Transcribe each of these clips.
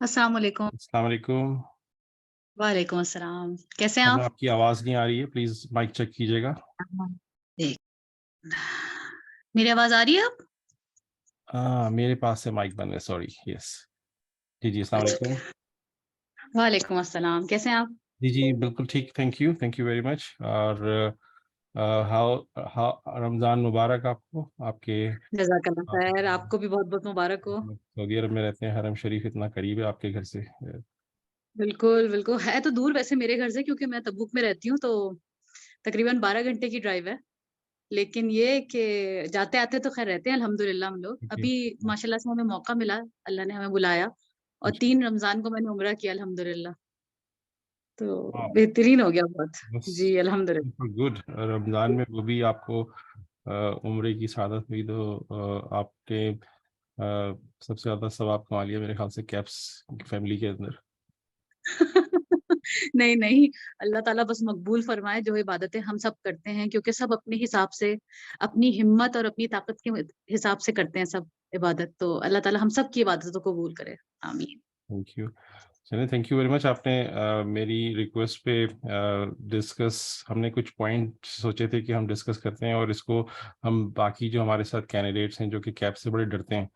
अस्सलाम वालेकुम। अस्सलाम वालेकुम। वालेकुम अस्सलाम। कैसे हैं हमें आप? आपकी आवाज़ नहीं आ रही है, प्लीज़ माइक चेक कीजिएगा। हाँ। एक मेरी आवाज़ आ रही है अब? मेरे पास से माइक बंद है, सॉरी, यस। जी, जी, अस्सलाम वालेकुम। अच्छा। वालेकुम अस्सलाम। कैसे हैं आप? जी, जी, बिल्कुल ठीक, थैंक यू वेरी मच। और हाउ हाउ रमज़ान मुबारक आपको, आपके जज़ाकल्लाह आप खैर, आपको भी बहुत-बहुत मुबारक हो। सऊदी अरब में रहते हैं, हरम शरीफ इतना करीब है आपके घर से। बिल्कुल, बिल्कुल। है तो दूर वैसे मेरे घर से क्योंकि मैं तबूक में रहती हूँ, तो तकरीबन 12 घंटे की ड्राइव है। लेकिन ये है कि जाते-आते तो खैर रहते हैं अल्हम्दुलिल्लाह हम लोग। ठीक है। अभी माशाल्लाह से हमें मौका मिला, अल्लाह ने हमें बुलाया और जी, 3 रमज़ान को मैंने उम्रा किया अल्हम्दुलिल्लाह। तो हाँ, बेहतरीन हो गया बहुत। बस जी, अल्हम्दुलिल्लाह। बिल्कुल गुड। रमज़ान में वो भी आपको उम्रे की सआदत हुई तो आपके सबसे ज़्यादा सवाब कमा लिया मेरे ख़्याल से कैप्स फैमिली के अंदर। नहीं, नहीं, अल्लाह ताला बस मकबूल फरमाए जो इबादतें हम सब करते हैं क्योंकि सब अपने हिसाब से, अपनी हिम्मत और अपनी ताकत के हिसाब से करते हैं सब इबादत। तो अल्लाह ताला हम सब की इबादतों को कबूल करे। आमीन। Thank you. चलिए, थैंक यू वेरी मच। आपने मेरी रिक्वेस्ट पे डिस्कस हमने कुछ पॉइंट सोचे थे कि हम डिस्कस करते हैं और इसको हम बाकी जो हमारे साथ कैंडिडेट्स हैं जो कि कैब से बड़े डरते हैं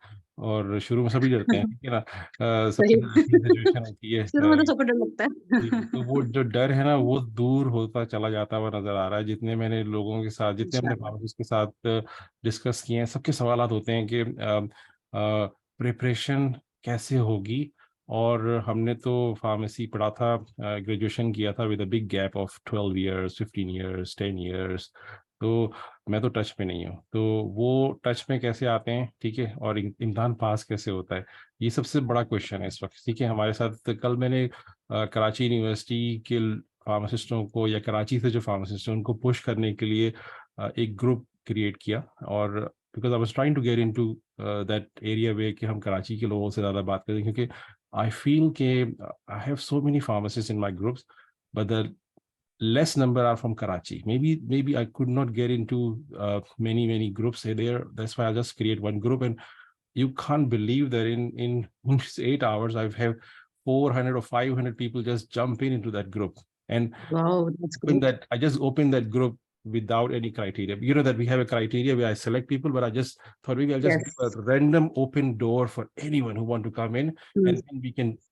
और शुरू में सभी डरते हैं, ठीक है ना? सबके सही। साथ ऐसी सिचुएशन होती है। शुरू में तो सबको डर लगता जी, है। तो वो जो डर है ना वो दूर होता चला जाता हुआ नज़र आ रहा है। जितने मैंने लोगों के साथ, जितने अपने इंशाअल्लाह। फार्मेसिस्ट के साथ डिस्कस किए हैं, सबके सवालात होते हैं कि प्रिपरेशन कैसे होगी? और हमने तो फार्मेसी पढ़ा था, ग्रेजुएशन किया था with a big gap of 12 years, 15 years, 10 years. तो मैं तो टच में नहीं हूँ। तो वो टच में कैसे आते हैं, ठीक है? और इम्तिहान पास कैसे होता है? ये सबसे बड़ा क्वेश्चन है इस वक़्त, ठीक है? हमारे साथ कल मैंने कराची यूनिवर्सिटी के फार्मासिस्टों को या कराची से जो फार्मासिस्ट हैं उनको पुश करने के लिए एक ग्रुप क्रिएट किया। और because I was trying to get into that area way कि हम कराची के लोगों से ज़्यादा बात करें, क्योंकि आई फ़ील कि I have so many pharmacist in my groups, but the less number are from Karachi. Maybe I could not get into many groups there. That's why I'll just create one group. And you can't believe that in just 8 hours I've have 400 or 500 people just jump into that group. And wow! That's open great. that I just opened that group without any criteria. You know that we have a criteria where I select people, but I just thought maybe I'll just give yes. a random open door for anyone who want to come in, hmm, and then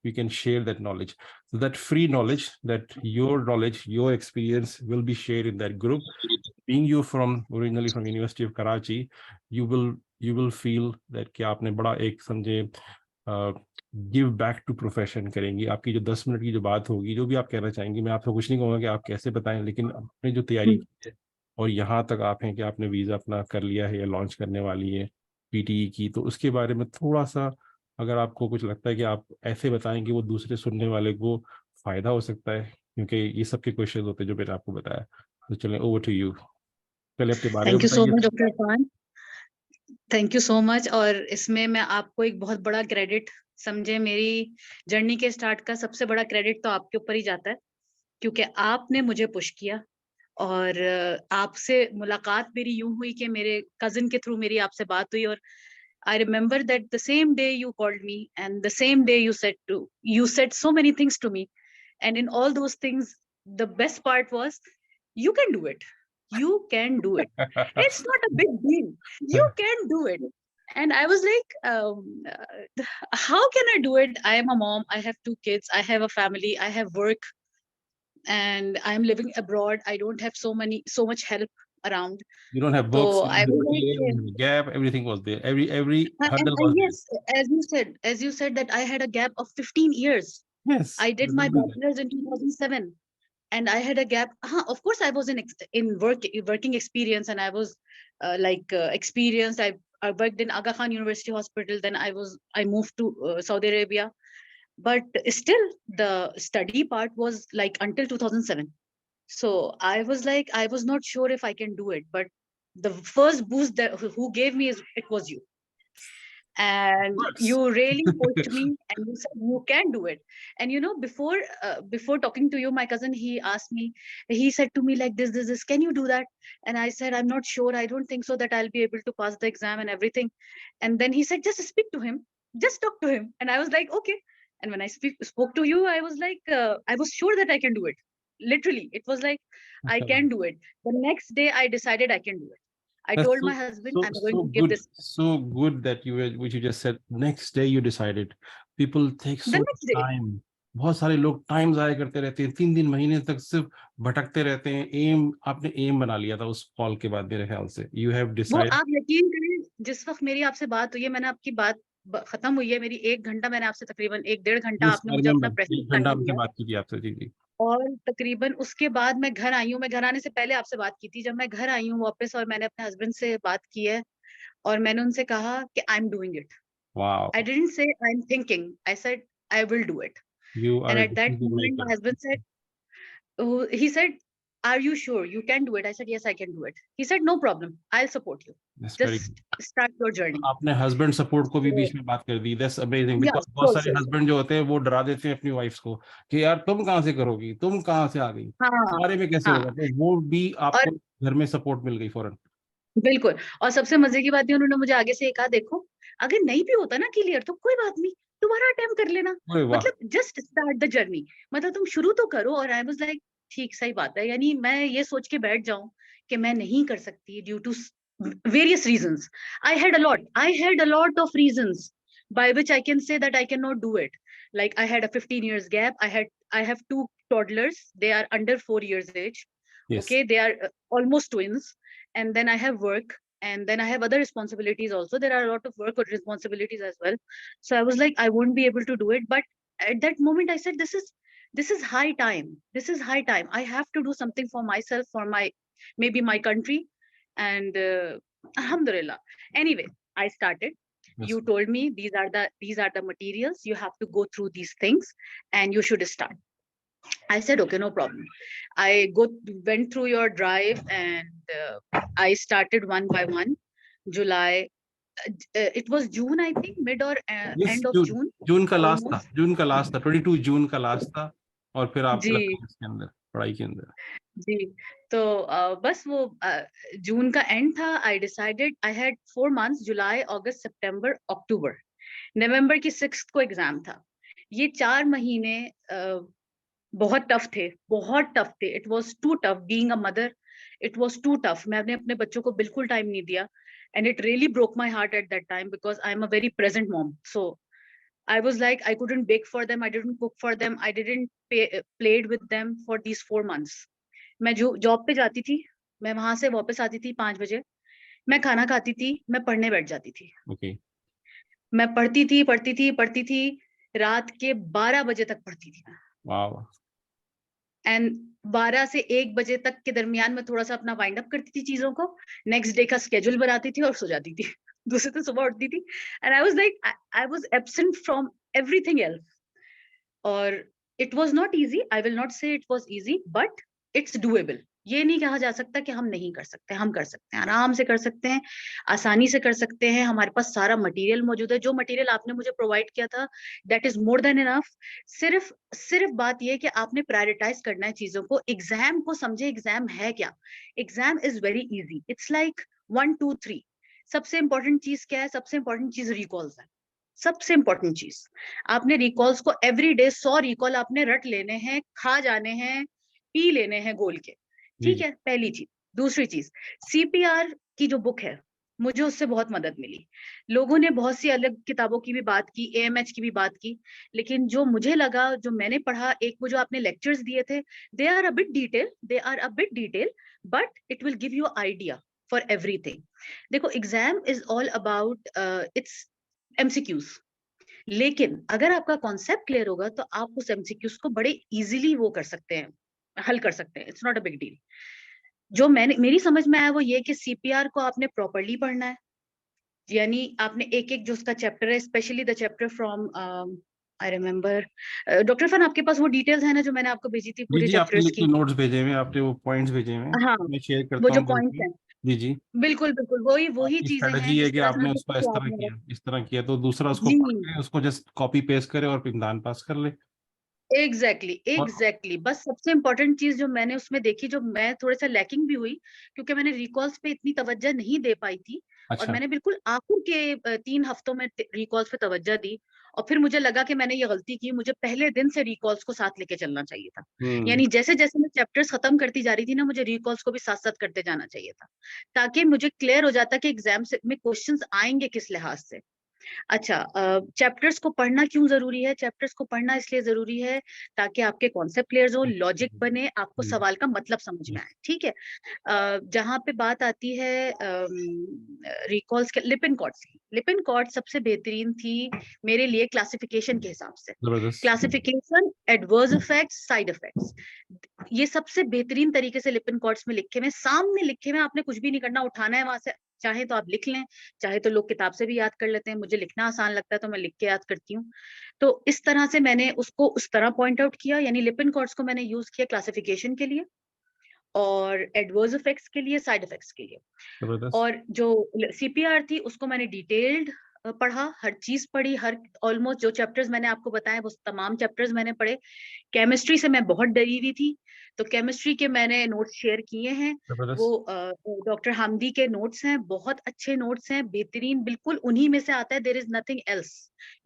we can share that knowledge. So that free knowledge, that your knowledge, your experience will be shared in that group. Being you from originally from University of Karachi, you will feel that कि आपने बड़ा एक समझे give back to profession करेंगी। आपकी जो 10 minute की जो बात होगी, जो भी आप कहना चाहेंगी, मैं आपसे कुछ नहीं कहूँगा कि आप कैसे बताएँ, लेकिन आपने जो तैयारी हुँ। की है और यहाँ तक आप हैं कि आपने वीज़ा अपना कर लिया है या लॉन्च करने वाली है, पीटीई की, तो उसके बारे में थोड़ा-सा अगर आपको कुछ लगता है कि आप ऐसे बताएँ कि वो दूसरे सुनने वाले को फ़ायदा हो सकता है, क्योंकि ये सब के क्वेश्चन होते हैं जो मैंने आपको बताया। तो चलें, ओवर टू यू। पहले अपने बारे में थैंक यू सो बताइए। Much doctor Irfan. Thank you so much और इसमें मैं आपको एक बहुत बड़ा क्रेडिट समझे मेरी जर्नी के स्टार्ट का सबसे बड़ा क्रेडिट तो आपके ऊपर ही जाता है, क्योंकि आपने मुझे पुश किया और आपसे मुलाकात मेरी यूँ हुई कि मेरे कज़िन के थ्रू मेरी आपसे बात हुई और I remember that the same day you called me and the same day you said so many things to me and in all those things the best part was you can do it. You can do it. It's not a big deal. You can do it. And I was like, how can I do it? I am a mom. I have 2 kids. I have a family. I have work, and I'm living abroad. I don't have so much help around. You don't have books, So you don't I have was delay, like, you don't have a gap, everything was there. Every hurdle and was there. yes, as you said that I had a gap of 15 years. Yes, I I did my remember that. bachelor's in 2007. And I had a gap. Of course, I was in working experience, and I was experienced. I worked in Aga Khan University Hospital. Then I moved to Saudi Arabia. But still, the study part was like until 2007. So I was like, I was not sure if I can do it. But the first boost that who gave me is it was you, and Works. you really pushed me and you said you can do it. And before talking to you, my cousin, he said to me like this, can you do that? And I said, I'm not sure, I don't think so that I'll be able to pass the exam and everything. And then he said, just speak to him, just talk to him. And I was like, okay. And when I spoke to you, I was like, I was sure that I can do it. Literally, it was like, I can do it. The next day, I decided I can do it. I That's told my husband, I'm going so to give good, this so good that you were, which you just said. Next day you decided. People take the so next day. time. बहुत सारे लोग time जाया करते रहते हैं, 3 महीने तक सिर्फ भटकते रहते हैं. एम आपने एम बना लिया था उस कॉल के बाद मेरे ख्याल से. यू हैव वो डिसाइड. आप यकीन करें, जिस वक्त मेरी आपसे बात हुई है, मैंने आपकी बात खत्म हुई है मेरी 1 घंटा, मैंने आपसे तकरीबन 1-1.5 घंटा यस आपने आई मुझे अपना रिमेम्बर, प्रेशियस 1 घंटा टाइम हमसे दिया। बात की थी आपसे. जी जी. और तकरीबन उसके बाद मैं घर आई हूँ, मैं घर आने से पहले आपसे बात की थी। जब मैं घर आई हूँ वापस और मैंने अपने हस्बैंड से बात की है और मैंने उनसे कहा कि I am doing it. I wow, didn't say I'm thinking. I said I will do it. You And are at that decision moment, my maker. husband said, oh, he said, "Are you sure you can do it?" I said, "Yes, I can do it." He said, "No problem. I'll support you. That's very. Just start your journey." आपने husband support को भी So, बीच में बात कर दी. That's amazing. yeah, because बहुत sure, सारे sure, sure. हस्बैंड जो होते हैं वो डरा देते हैं अपनी वाइफ्स को कि यार तुम कहाँ से करोगी, तुम कहाँ से आ गई, हाँ, तुम्हारे में कैसे होगा. हाँ, तो वो भी और आपको घर में सपोर्ट मिल गई फौरन. बिल्कुल। और सबसे मजे की बात है, उन्होंने मुझे आगे से ये कहा, देखो, अगर नहीं भी होता ना क्लियर तो कोई बात नहीं, दोबारा अटेम्प्ट कर लेना। अरे वाह. मतलब जस्ट स्टार्ट द जर्नी, मतलब तुम शुरू तो करो। और आई वाज लाइक, ठीक, सही बात है। यानी मैं ये सोच के बैठ जाऊं कि मैं नहीं कर सकती due to various reasons. I had a lot of reasons by which I can say that I cannot do it. Like I had a 15 years gap. I have two toddlers. They are under 4 years age. Yes. Okay, they are almost twins. And then I have work, and then I have other responsibilities also. There are a lot of work or responsibilities as well. So I was like, I won't be able to do it. But at that moment I said, this is high time. This is high time. I have to do something for myself, for my, maybe my country. And alhamdulillah, anyway, I started. You told me these are the materials, you have to go through these things and you should start. I said, okay, no problem. Went through your drive, and I started one by one. July, it was June, I think, mid or yes, end of June. June, जून का last था, almost. जून का last था, 22 जून का last था. और फिर आप लग जी, गए इसके अंदर, पढ़ाई के अंदर. जी। तो बस वो जून का एंड था। I decided, I had 4 months, जुलाई, अगस्त, सितंबर, अक्टूबर, नवंबर की 6th को एग्जाम था। ये 4 महीने बहुत टफ थे, बहुत टफ थे। It was to tough being a mother, it was to tough. मैंने अपने बच्चों को बिल्कुल टाइम नहीं दिया, and it really broke my heart eight that time because I am a very present mom. So I was like, I couldn't bake for them, I didn't cook for them, I didn't played with them for these 4 months. मैं जो job पे जाती थी, मैं वहां से वापस आती थी 5 बजे, मैं खाना खाती थी, मैं पढ़ने बैठ जाती थी। ओके. मैं पढ़ती थी, पढ़ती थी, पढ़ती थी, रात के 12 बजे तक पढ़ती थी। वाह. एंड 12 से 1 बजे तक के दरमियान में थोड़ा सा अपना वाइंड अप करती थी चीजों को, नेक्स्ट डे का स्केड्यूल बनाती थी और सो जाती थी। दूसरे दिन सुबह उठती थी, and I was like, I was absent from everything else. और it was not easy, I will not say it was easy, but it's doable. ये नहीं कहा जा सकता कि हम नहीं कर सकते, हम कर सकते हैं, आराम से कर सकते हैं, आसानी से कर सकते हैं। हमारे पास सारा मटेरियल मौजूद है। जो मटेरियल आपने मुझे प्रोवाइड किया था, that is more than enough. सिर्फ सिर्फ बात यह है कि आपने प्रायोरिटाइज करना है चीजों को। एग्जाम को समझे, एग्जाम है क्या। Exam is very easy, it's like 1 2 3। सबसे इंपॉर्टेंट चीज क्या है? सबसे इंपॉर्टेंट चीज रिकॉल्स है। सबसे इंपॉर्टेंट चीज, आपने रिकॉल्स को एवरी डे 100 रिकॉल आपने रट लेने हैं, खा जाने हैं, पी लेने हैं गोल के। जी ठीक जी. है, पहली चीज। दूसरी चीज, सीपीआर की जो बुक है, मुझे उससे बहुत मदद मिली। लोगों ने बहुत सी अलग किताबों की भी बात की, एएमएच की भी बात की, लेकिन जो मुझे लगा, जो मैंने पढ़ा, एक वो जो आपने लेक्चर्स दिए थे, they are a bit detail, but it will give you idea for everything. देखो, exam is all about it's MCQs, लेकिन अगर आपका कॉन्सेप्ट क्लियर होगा तो आप उस एमसीक्यूज को बड़े इजीली वो कर सकते हैं, हल कर सकते हैं। It's not a big deal. जो मेरी समझ में आया वो ये कि सीपीआर को आपने प्रॉपरली पढ़ना है। यानी आपने एक एक जो उसका चैप्टर है, specially the chapter from, I remember, doctor fun, आपके पास वो डिटेल्स है ना जो मैंने आपको भेजी थी जी पूरे जी, आपने चैप्टर्स लिख के की? नोट्स भेजे हुए हैं, आपने वो पॉइंट्स भेजे हुए हैं, हाँ, मैं शेयर वो करता जो हूँ ग्रुप पॉइंट्स में. हैं, जी जी. बिल्कुल बिल्कुल वही वही आपकी चीजें हैं स्ट्रेटजी है जिस कि तरह से मैं आपने उसको बुक इस को तरह याद में किया, रख। इस तरह किया, तो दूसरा उसको जी, पढ़ के उसको जस्ट कॉपी पेस्ट करे और इम्तिहान पास कर ले. एग्जैक्टली और एग्जैक्टली। बस सबसे इंपॉर्टेंट चीज जो मैंने उसमें देखी, जो मैं थोड़ा सा लैकिंग भी हुई, क्योंकि मैंने रिकॉल्स पे इतनी तवज्जो नहीं दे पाई थी, और अच्छा। मैंने बिल्कुल आखिर के 3 हफ्तों में रिकॉल्स पे तवज्जो दी, और फिर मुझे लगा कि मैंने ये गलती की, मुझे पहले दिन से रिकॉल्स को साथ लेके चलना चाहिए था। हम्म। यानी जैसे-जैसे मैं चैप्टर्स खत्म करती जा रही थी ना, मुझे रिकॉल्स को भी साथ-साथ करते जाना चाहिए था, ताकि मुझे क्लियर हो जाता कि एग्ज़ाम से में क्वेश्चंस आएँगे किस लिहाज से। अच्छा, चैप्टर्स को पढ़ना क्यों ज़रूरी है? चैप्टर्स को पढ़ना इसलिए ज़रूरी है ताकि आपके कॉन्सेप्ट क्लियर हो, लॉजिक बने, आपको हम्म, सवाल का मतलब समझ में आए, ठीक है? जहाँ पे बात आती है रिकॉल्स के लिपिन कॉर्ड्स की, लिपिन कॉर्ड सबसे बेहतरीन थी मेरे लिए क्लासिफिकेशन के हिसाब से। जबरदस्त। Classification, adverse effects, side effects, ये सबसे बेहतरीन तरीके से लिपिन कॉर्ड्स में लिखे हुए हैं, सामने लिखे हुए हैं, आपने कुछ भी नहीं करना, उठाना है वहां से, चाहे तो आप लिख लें, चाहे तो लोग किताब से भी याद कर लेते हैं, मुझे लिखना आसान लगता है तो मैं लिख के याद करती हूँ। तो इस तरह से मैंने उसको उस तरह पॉइंट आउट किया, यानी लिपिन कॉर्ड्स को मैंने यूज किया क्लासिफिकेशन के लिए, और एडवर्स इफेक्ट्स के लिए, साइड इफेक्ट्स के लिए। जबरदस्त। और जो सीपीआर थी उसको मैंने डिटेल्ड पढ़ा, हर चीज पढ़ी, हर ऑलमोस्ट जो चैप्टर्स मैंने आपको बताए वो तमाम चैप्टर्स मैंने पढ़े। केमिस्ट्री से मैं बहुत डरी हुई थी, तो केमिस्ट्री के मैंने नोट्स शेयर किए हैं। वो जबरदस्त। डॉक्टर हामदी के नोट्स हैं, बहुत अच्छे नोट्स हैं, बेहतरीन, बिल्कुल उन्हीं में से आता है, देयर इज नथिंग एल्स,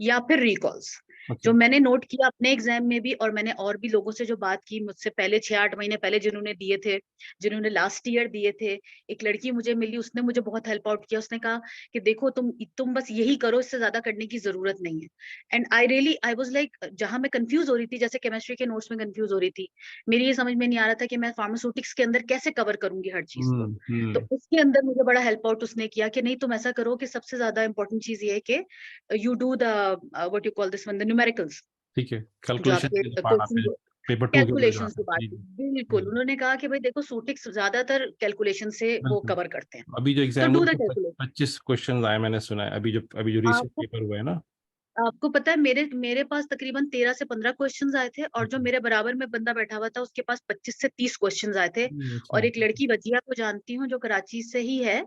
या फिर रिकॉल्स। ओके। जो मैंने नोट किया अपने एग्जाम में भी, और मैंने और भी लोगों से जो बात की मुझसे पहले 6-8 महीने पहले जिन्होंने दिए थे, जिन्होंने लास्ट ईयर दिए थे, एक लड़की मुझे मिली, उसने मुझे बहुत हेल्प आउट किया। उसने कहा कि देखो तुम बस यही करो, इससे ज्यादा करने की जरूरत नहीं है। एंड आई वाज लाइक, जहां मैं कंफ्यूज हो रही थी, जैसे केमिस्ट्री के नोट्स में कंफ्यूज हो रही थी, मेरी ये समझ में नहीं आ रहा था कि मैं फार्मास्यूटिक्स के अंदर कैसे कवर करूंगी हर चीज को। तो हम्म। उसके अंदर मुझे बड़ा हेल्प आउट उसने किया कि नहीं, तुम ऐसा करो कि सबसे ज्यादा इंपॉर्टेंट चीज ये है कि you do the what you call this one, the numericals, ठीक है, जो कैलकुलेशन आपके के जो पार्ट क्वेश्चन, आपके पेपर 2 के अंदर जो कैलकुलेशंस आता की है। बात जी की, जी। बिल्कुल जी, उन्होंने कहा कि भाई देखो सूटिक्स ज्यादातर कैलकुलेशन से वो बिल्कुल। कवर करते हैं, अभी जो तो एग्जाम में डू द उसके कैलकुलेशन। 25 क्वेश्चन आए मैंने सुना है, अभी जो रिसेंट आपको पेपर हुआ है ना। आपको पता है, मेरे मेरे पास तकरीबन 13 से 15 क्वेश्चंस आए थे, और जो अच्छा। मेरे बराबर में बंदा बैठा हुआ था उसके पास 25 से 30 क्वेश्चंस आए थे। अच्छा। और एक लड़की वजिया को जानती हूँ जो कराची से ही है,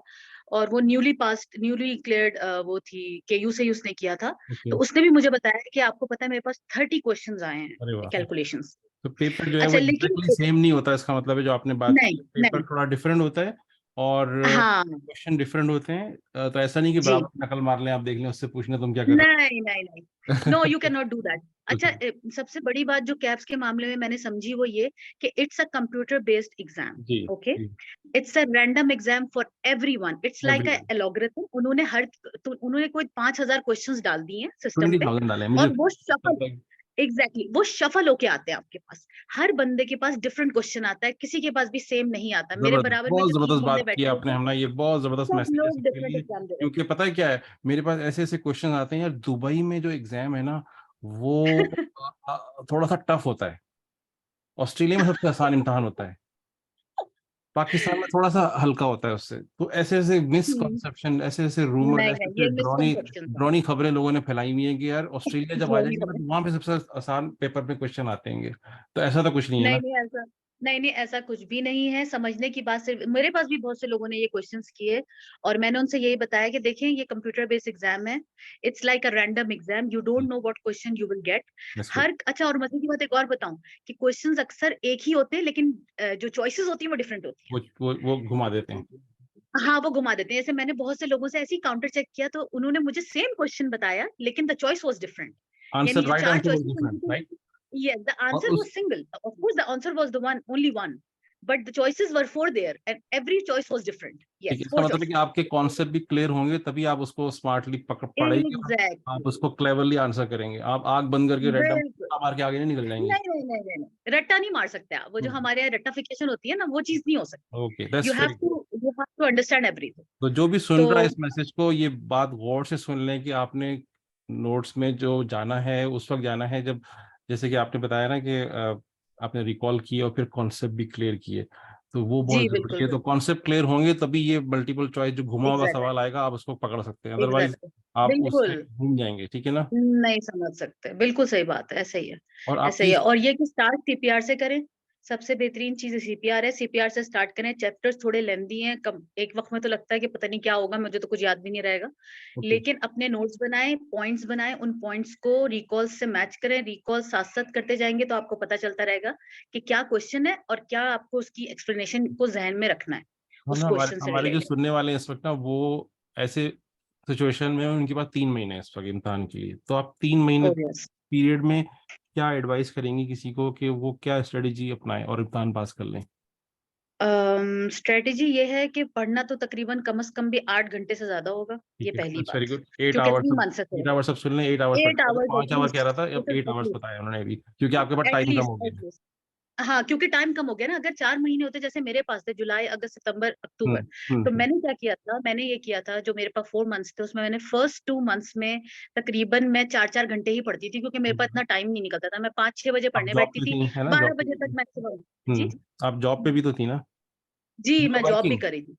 और वो न्यूली क्लियर्ड वो थी, केयू से ही उसने किया था। ओके। तो उसने भी मुझे बताया कि आपको पता है मेरे पास 30 क्वेश्चंस आए हैं अरे वाह। कैलकुलेशंस। तो पेपर जो है वो अच्छा, लेकिन एग्जैक्टली सेम नहीं होता, इसका मतलब है जो आपने बात की, नहीं पेपर नहीं, थोड़ा डिफरेंट होता है और हाँ, क्वेश्चन डिफरेंट होते हैं। तो ऐसा नहीं कि जी, बराबर नकल मार लें, आप देख लें उससे पूछ लें तुम क्या कर नहीं नहीं नहीं, रहे नो, यू हो। Can not do that. अच्छा, ओके। सबसे बड़ी बात जो कैप्स के मामले में मैंने समझी वो ये कि it's a computer based exam. जी ओके, जी। It's a random exam for everyone, it's like a everyone. Algorithm. उन्होंने कोई 5,000 क्वेश्चंस डाल दिए हैं सिस्टम पे, 20,000 डाले हैं मुझे और वो शफल, लगभग। वो शफल होके आते हैं आपके पास। हर बंदे के पास डिफरेंट क्वेश्चन आता है, किसी के पास भी सेम नहीं आता। मेरे जबरदस्त, बराबर में बहुत जो 3 जबरदस्त बंदे बात की बैठे हुए आपने, थे, हमने ये बहुत जबरदस्त सब मैसेज है लोग सबके डिफरेंट लिए। एग्जाम दे रहे क्योंकि पता है क्या है, मेरे पास ऐसे ऐसे क्वेश्चन आते हैं यार, दुबई में जो एग्जाम है ना वो थे। थोड़ा सा टफ होता है। ऑस्ट्रेलिया में सबसे आसान इम्तहान होता है। पाकिस्तान में थोड़ा सा हल्का होता है उससे। तो ऐसे ऐसे मिसकॉन्सेप्शन, ऐसे ऐसे रूमर, नहीं ऐसे नहीं, ऐसे ये ड्रॉनी मिसकंसेप्शन है। ड्रॉनी खबरें लोगों ने फैलाई हुई है कि यार ऑस्ट्रेलिया जब आ ड्रॉनी जाएंगे ना खबर। तो वहां पे सबसे आसान पेपर पे क्वेश्चन आते हैं। तो ऐसा तो कुछ नहीं है नहीं ना। नहीं, ऐसा कुछ भी नहीं है। समझने की बात सिर्फ, मेरे पास भी बहुत से लोगों ने ये क्वेश्चंस किए, और मैंने उनसे यही बताया कि देखें ये कंप्यूटर बेस्ड एग्जाम है, it's like a random exam, you don't know what question you will get. That's good. हर, अच्छा, और मजे की बात एक और बताऊं, कि क्वेश्चंस अक्सर एक ही होते हैं, लेकिन जो चॉइसेस होती है वो डिफरेंट होती वो घुमा देते हैं। है। हाँ, वो घुमा देते हैं। जैसे मैंने बहुत से लोगों से ऐसे ही काउंटर चेक किया, तो उन्होंने मुझे सेम क्वेश्चन बताया, लेकिन the choice was different. Answer, यानी जो राइट चार आंसर वॉज चॉइसेस डिफरेंट, बनती थी, राइट। yes, the और answer उस was single. Of course, the answer was the one, only one. But the choices were four there, and every choice was different. ठीक है, Yes, इसका four मतलब है कि choices. आपके कॉन्सेप्ट भी क्लियर होंगे तभी आप उसको स्मार्टली पकड़ पढ़ेंगे और आप Exactly. उसको क्लेवरली आंसर करेंगे। आप आग बंद करके रैंडम बिल्कुल। मार के आगे नहीं निकल जाएंगे। नहीं नहीं नहीं नहीं नहीं, रट्टा नहीं मार सकते आप। वो जो हमारे यहाँ रट्टाफिकेशन होती है ना, वो चीज नहीं हो ओके, सकती। That's very. You have to understand everything. तो जो भी सुन तो रहा है इस मैसेज को, ये बात गौर से सुन लें कि आपने नोट्स में जो जाना है उस वक्त जाना है जब, जैसे कि आपने बताया ना कि आपने रिकॉल किए और फिर कॉन्सेप्ट भी क्लियर किए, तो वो जी, बहुत जरूरी बिल्कुल है। तो बिल्कुल। कॉन्सेप्ट क्लियर होंगे तभी ये मल्टीपल चॉइस जो घुमा हुआ एग्जैक्टली सवाल आएगा आप उसको पकड़ सकते हैं, अदरवाइज एग्जैक्टली, आप उससे बिल्कुल घूम जाएंगे। ठीक है ना। नहीं समझ सकते, बिल्कुल सही बात है, ऐसा ही है। और ऐसा ही आपकी है, और ये कि स्टार्ट सीपीआर से करें, सबसे बेहतरीन चीज सीपीआर है। सीपीआर से स्टार्ट करें, चैप्टर्स थोड़े लेंदी हैं, कम एक वक्त में तो लगता है कि पता नहीं क्या होगा, मुझे तो कुछ याद भी नहीं रहेगा। ओके। लेकिन अपने नोट्स बनाएं, पॉइंट्स बनाएं, उन पॉइंट्स को रिकॉल से मैच करें, रिकॉल साथ साथ करते जाएंगे तो आपको पता चलता रहेगा कि क्या क्वेश्चन है, और क्या आपको उसकी एक्सप्लेनेशन को जहन में रखना है हम उस ना, हमारे क्वेश्चन से हमारे जो रिलेटेड। सुनने वाले हैं इस वक्त ना, वो ऐसे सिचुएशन में उनके पास 3 महीने हैं इस वक्त इम्तिहान के लिए, तो आप 3 महीने ओह यस। पीरियड में क्या एडवाइस करेंगी किसी को कि वो क्या स्ट्रेटेजी अपनाएं और इम्तिहान पास कर लें? स्ट्रेटेजी ये है कि पढ़ना तो तकरीबन कम से कम भी 8 घंटे से ज्यादा होगा, ये ठीक है, पहली दैट्स वेरी बात, गुड। 8 क्योंकि आवर्स, 3 मंथ से 8 आवर्स अब सुन लें, 8 आवर्स 8 बताया, आवर्स 5 आवर कह रहा था, अब 8 आवर्स एटलीस्ट बताया उन्होंने भी, क्योंकि आपके पास टाइम कम हो गया है। एटलीस्ट हाँ, क्योंकि टाइम कम हो गया ना। अगर 4 महीने होते जैसे मेरे पास थे, जुलाई, अगस्त, सितंबर, हम्म अक्टूबर, तो हम्म मैंने क्या किया था, मैंने ये किया था, जो मेरे पास 4 मंथ्स थे उसमें मैंने फर्स्ट 2 मंथ्स में तकरीबन मैं 4-4 घंटे ही पढ़ती थी, क्योंकि मेरे पास हम्म। इतना टाइम नहीं निकलता था। मैं 5-6 बजे आप पढ़ने जॉब बैठती पे थी, थी है ना, 12 जॉब पे बजे भी तक थी? मैक्सिमम। जी आप जॉब पे भी तो थी ना? जी, यू मैं वर जॉब भी वर्किंग। करी थी।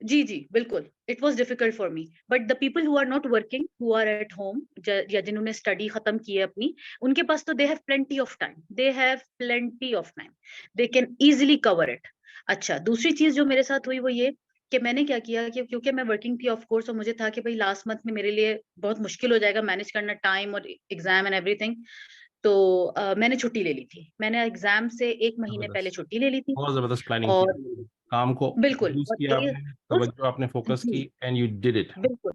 जी, जी, बिल्कुल। It was difficult for me, but the people who are not working, who are at home, ज या जिन्होंने स्टडी खत्म की है अपनी, उनके पास तो they have plenty of time, they have plenty of time, they can easily cover it. अच्छा, दूसरी चीज़ जो मेरे साथ हुई वो ये कि मैंने क्या किया कि क्योंकि मैं वर्किंग थी ऑफ कोर्स, और मुझे था कि भई लास्ट मंथ में मेरे लिए बहुत मुश्किल हो जाएगा मैनेज करना टाइम और एग्ज़ाम एंड एवरीथिंग। तो मैंने छुट्टी ले ली थी। मैंने एग्ज़ाम से 1 महीने पहले जबरदस्त, छुट्टी ले ली थी। बहुत जबरदस्त प्लानिंग थी और आपने। काम को बिल्कुल, यूज और किया ए आपने, उस तवज्जो आपने फोकस जी, की, एंड यू डिड इट। बिल्कुल।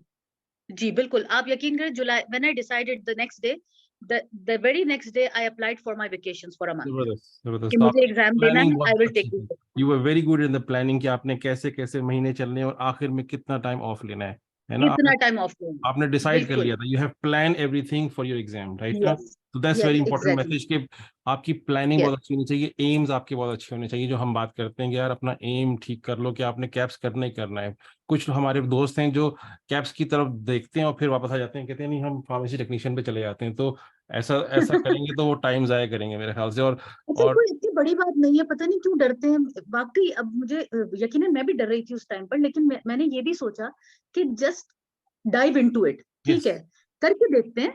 जी, बिल्कुल, आप यकीन करें, जुलाई when I decided the next day, the very next day I applied for my vacations for a month, जबरदस्त जबरदस्त, कि तो मुझे आपकी एग्ज़ाम देना प्लानिंग है, बहुत आई विल अच्छी टेक थी। This. You were very good in the planning कि आपने कैसे कैसे महीने चलने और आखिर में कितना टाइम ऑफ लेना है ना? आपने कितना टाइम ऑफ लूँगी। आपने डिसाइड कर बिल्कुल, लिया था, you have plan everything for your exam, right ना? यस, तो that's very yes, important exactly, message कि आपकी प्लानिंग यस। बहुत अच्छी होनी चाहिए, एम्स आपके बहुत अच्छे होने चाहिए। जो हम बात करते हैं कि यार अपना एम ठीक कर लो कि आपने कैप्स करना ही करना है। कुछ हमारे दोस्त हैं जो कैप्स की तरफ देखते हैं और फिर वापस आ जाते हैं, कहते हैं नहीं हम फार्मेसी टेक्नीशियन पे चले जाते हैं। तो ऐसा ऐसा करेंगे तो वो टाइम जाया करेंगे मेरे ख्याल से। अच्छा, और कोई इतनी बड़ी बात नहीं है, पता नहीं क्यों डरते हैं। वाक़ई अब मुझे यकीनन मैं भी डर रही थी उस टाइम पर, लेकिन मैंने ये भी सोचा कि जस्ट डाइव इंटू इट, ठीक यस, है, करके देखते हैं।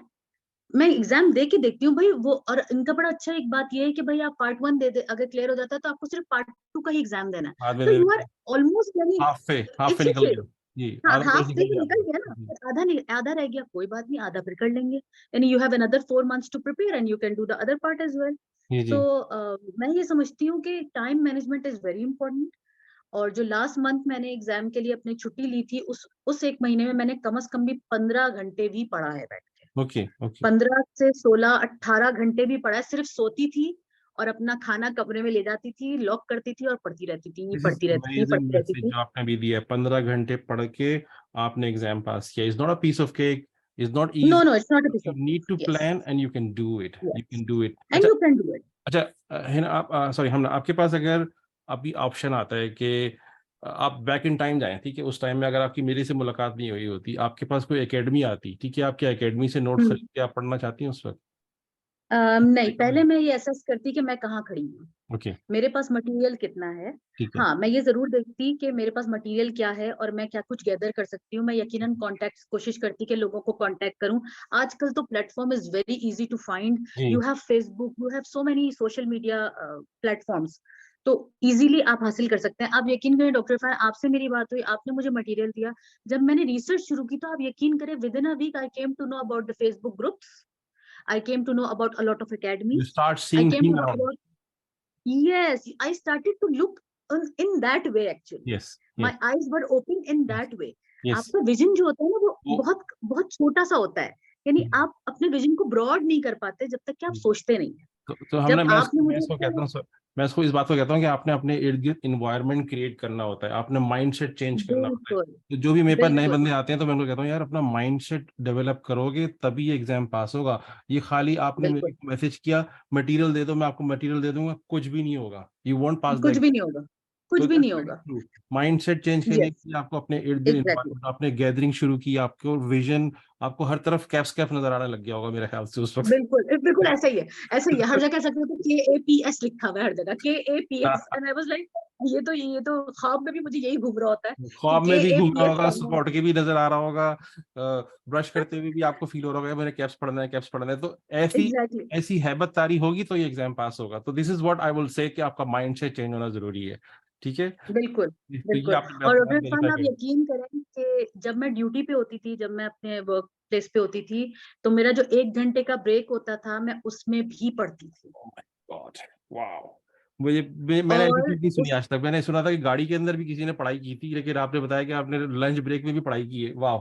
मैं एग्जाम दे के देखती हूँ भाई वो। और इनका बड़ा अच्छा एक बात ये है कि भाई आप पार्ट 1 दे दे, अगर क्लियर हो जाता है तो आपको सिर्फ पार्ट 2 का ही एग्जाम देना है। बाद में तो दे यू आर देंगे। ऑलमोस्ट यानी हाफ पे इट्स निकल ओके। गया। जी, हाँ, आधा कोर्स हाफ पे निकल तो गया निकल आपका। गया ना, जी, पर आधा नहीं, आधा रह गया, कोई बात नहीं, आधा फिर कर लेंगे। यानी you have another 4 months to prepare and you can do the other part as well. जी, तो जी। मैं ये समझती हूँ कि time management is very important. और जो लास्ट मंथ मैंने एग्जाम के लिए अपनी छुट्टी ली थी, उस 1 महीने में मैंने कम से कम भी 15 घंटे भी पढ़ा है बैठ के। Okay okay. 15 से 16, 18 घंटे भी पढ़ा है। सिर्फ सोती थी और अपना खाना कमरे में ले जाती थी, लॉक करती थी और पढ़ती रहती थी, दिस इज पढ़ती रहती थी, अमेजिंग पढ़ती रहती मैसेज थी। जो आपने अभी दिया है। 15 घंटे पढ़ के आपने एग्जाम पास किया। Is not a piece of cake, is not no, easy. No, it's not a piece you of need to cake. Yes, plan and you can do it, you yes, can do it. And अच्छा you can do it. अच्छा, है ना, आप sorry, हम आपके पास अगर अभी option आता है कि आप बैक इन टाइम जाएं, ठीक है, उस टाइम में अगर आपकी मेरे से मुलाकात नहीं हुई होती, आपके पास कोई एकेडमी आती, ठीक है, आप क्या एकेडमी से नोट्स खरीद के आप पढ़ना चाहती हैं उस वक्त? नहीं, पहले मैं ये असेस करती कि मैं कहाँ खड़ी हूँ, ओके, मेरे पास मटेरियल कितना है। ठीक है। हाँ, मैं ये ज़रूर देखती कि मेरे पास मटेरियल क्या है और मैं क्या कुछ गैदर कर सकती हूँ। मैं यकीनन कॉन्टैक्ट कोशिश करती कि लोगों को कॉन्टैक्ट करूँ। आजकल तो platform is very easy to find. You जी, have Facebook, you have so many social media platforms, तो ईज़िली आप हासिल कर सकते हैं। आप यकीन करें डॉक्टर इरफान, आपसे मेरी बात हुई, आपने मुझे मटेरियल दिया। जब मैंने रिसर्च शुरू की तो आप यकीन करें within a week I came to know about the Facebook groups, I came to know about a lot of you academies. Start I seeing came to thing know around. about, yes, I started to look in that way actually. Yes My yes eyes were open in yes that way. Yes. आपका vision जो होता है ना वो वो बहुत बहुत छोटा सा होता है। यानी आप अपने विजन को ब्रॉड नहीं कर पाते जब तक कि आप सोचते नहीं हैं। तो हमने जब आपने मैं मुझे इसको कहता हूँ सर, मैं इसको इस बात को कहता हूँ कि आपने अपने इर्द गिर्द इन्वायरमेंट क्रिएट करना होता है, आपने माइंड सेट चेंज करना होता है। बिल्कुल, तो जो भी मेरे पास नए बिल्कुल, बंदे आते हैं तो मैं उनको कहता हूँ यार अपना माइंड सेट डेवलप करोगे तभी ये एग्जाम पास होगा। ये खाली आपने मेरे बिल्कुल, को मैसेज किया मटेरियल दे दो, मैं आपको मटेरियल दे दूंगा, कुछ भी नहीं होगा, यू वोंट पास द कुछ भी नहीं एग्जाम। होगा, कुछ तो भी दैट्स नहीं वेरी होगा। ट्रू। माइंडसेट चेंज करने यस, के लिए आपको अपने इर्द गिर्द एग्जैक्टली। environment, आपने गैदरिंग शुरू की, आपको विजन, आपको हर तरफ कैप्स कैप नजर आने लग गया होगा मेरे ख्याल से उस वक्त। बिल्कुल, बिल्कुल ऐसा ही है, ऐसा ही है। हर जगह ऐसा करते हैं, KAPS लिखा हुआ है हर जगह, KAPS, and I was like ये तो ख्वाब में भी मुझे यही घूम रहा होता है कि ख्वाब में भी घूम रहा KAPS होगा, पढ़ना स्पॉट के भी नजर आ रहा होगा, ब्रश करते हुए भी आपको फील हो रहा होगा मेरे कैप्स पढ़ना है, कैप्स पढ़ना है। तो है। ऐसी एग्जैक्टली, ऐसी हैबत तारी होगी तो ये एग्जाम पास होगा। तो this is what I will say कि आपका माइंड से चेंज होना जरूरी है, ठीक है। बिल्कुल, तो ये बिल्कुल। आपने और बात डॉक्टर इरफान, वेरीफाई आप कर। यकीन करें कि जब मैं ड्यूटी पे होती थी, जब मैं अपने वर्क प्लेस पे होती थी, तो मेरा जो 1 घंटे का ब्रेक होता था, मैं उसमें भी पढ़ती थी। ओह माय गॉड, वाओ, मैंने ऐसी और चीज नहीं सुनी उस आज तक। मैंने सुना था कि गाड़ी के अंदर भी किसी ने पढ़ाई की थी, लेकिन आपने बताया कि आपने लंच ब्रेक में भी पढ़ाई की है। वाह!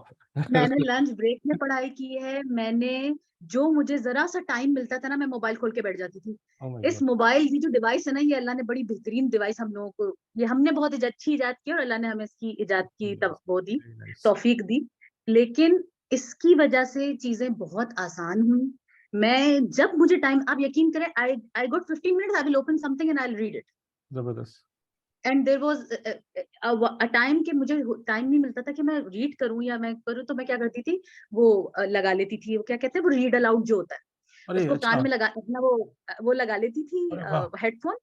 मैंने लंच ब्रेक में पढ़ाई की है। मैंने जो मुझे जरा सा टाइम मिलता था ना, मैं मोबाइल खोल के बैठ जाती थी। ओह माय इस गॉड। मोबाइल की जो डिवाइस है ना, ये अल्लाह ने बड़ी बेहतरीन डिवाइस हम लोगों को, ये हमने बहुत अच्छी इजाद की और अल्लाह ने हमें इसकी इजाद की वो दी, वेरी नाइस। तौफीक दी। लेकिन इसकी वजह से चीजें बहुत आसान हुई। मैं जब मुझे टाइम, आप यकीन करें, I I got 15 minutes, I will open something and I will read it. जबरदस्त। And there was a time कि मुझे टाइम नहीं मिलता था कि मैं रीड करूं या मैं करूं, तो मैं क्या करती थी, वो लगा लेती थी, वो क्या कहते हैं, वो रीड अलाउड जो होता है, अरे उसको कान अच्छा। में लगा अपना वो लगा लेती थी, अरे वाह! हेडफोन,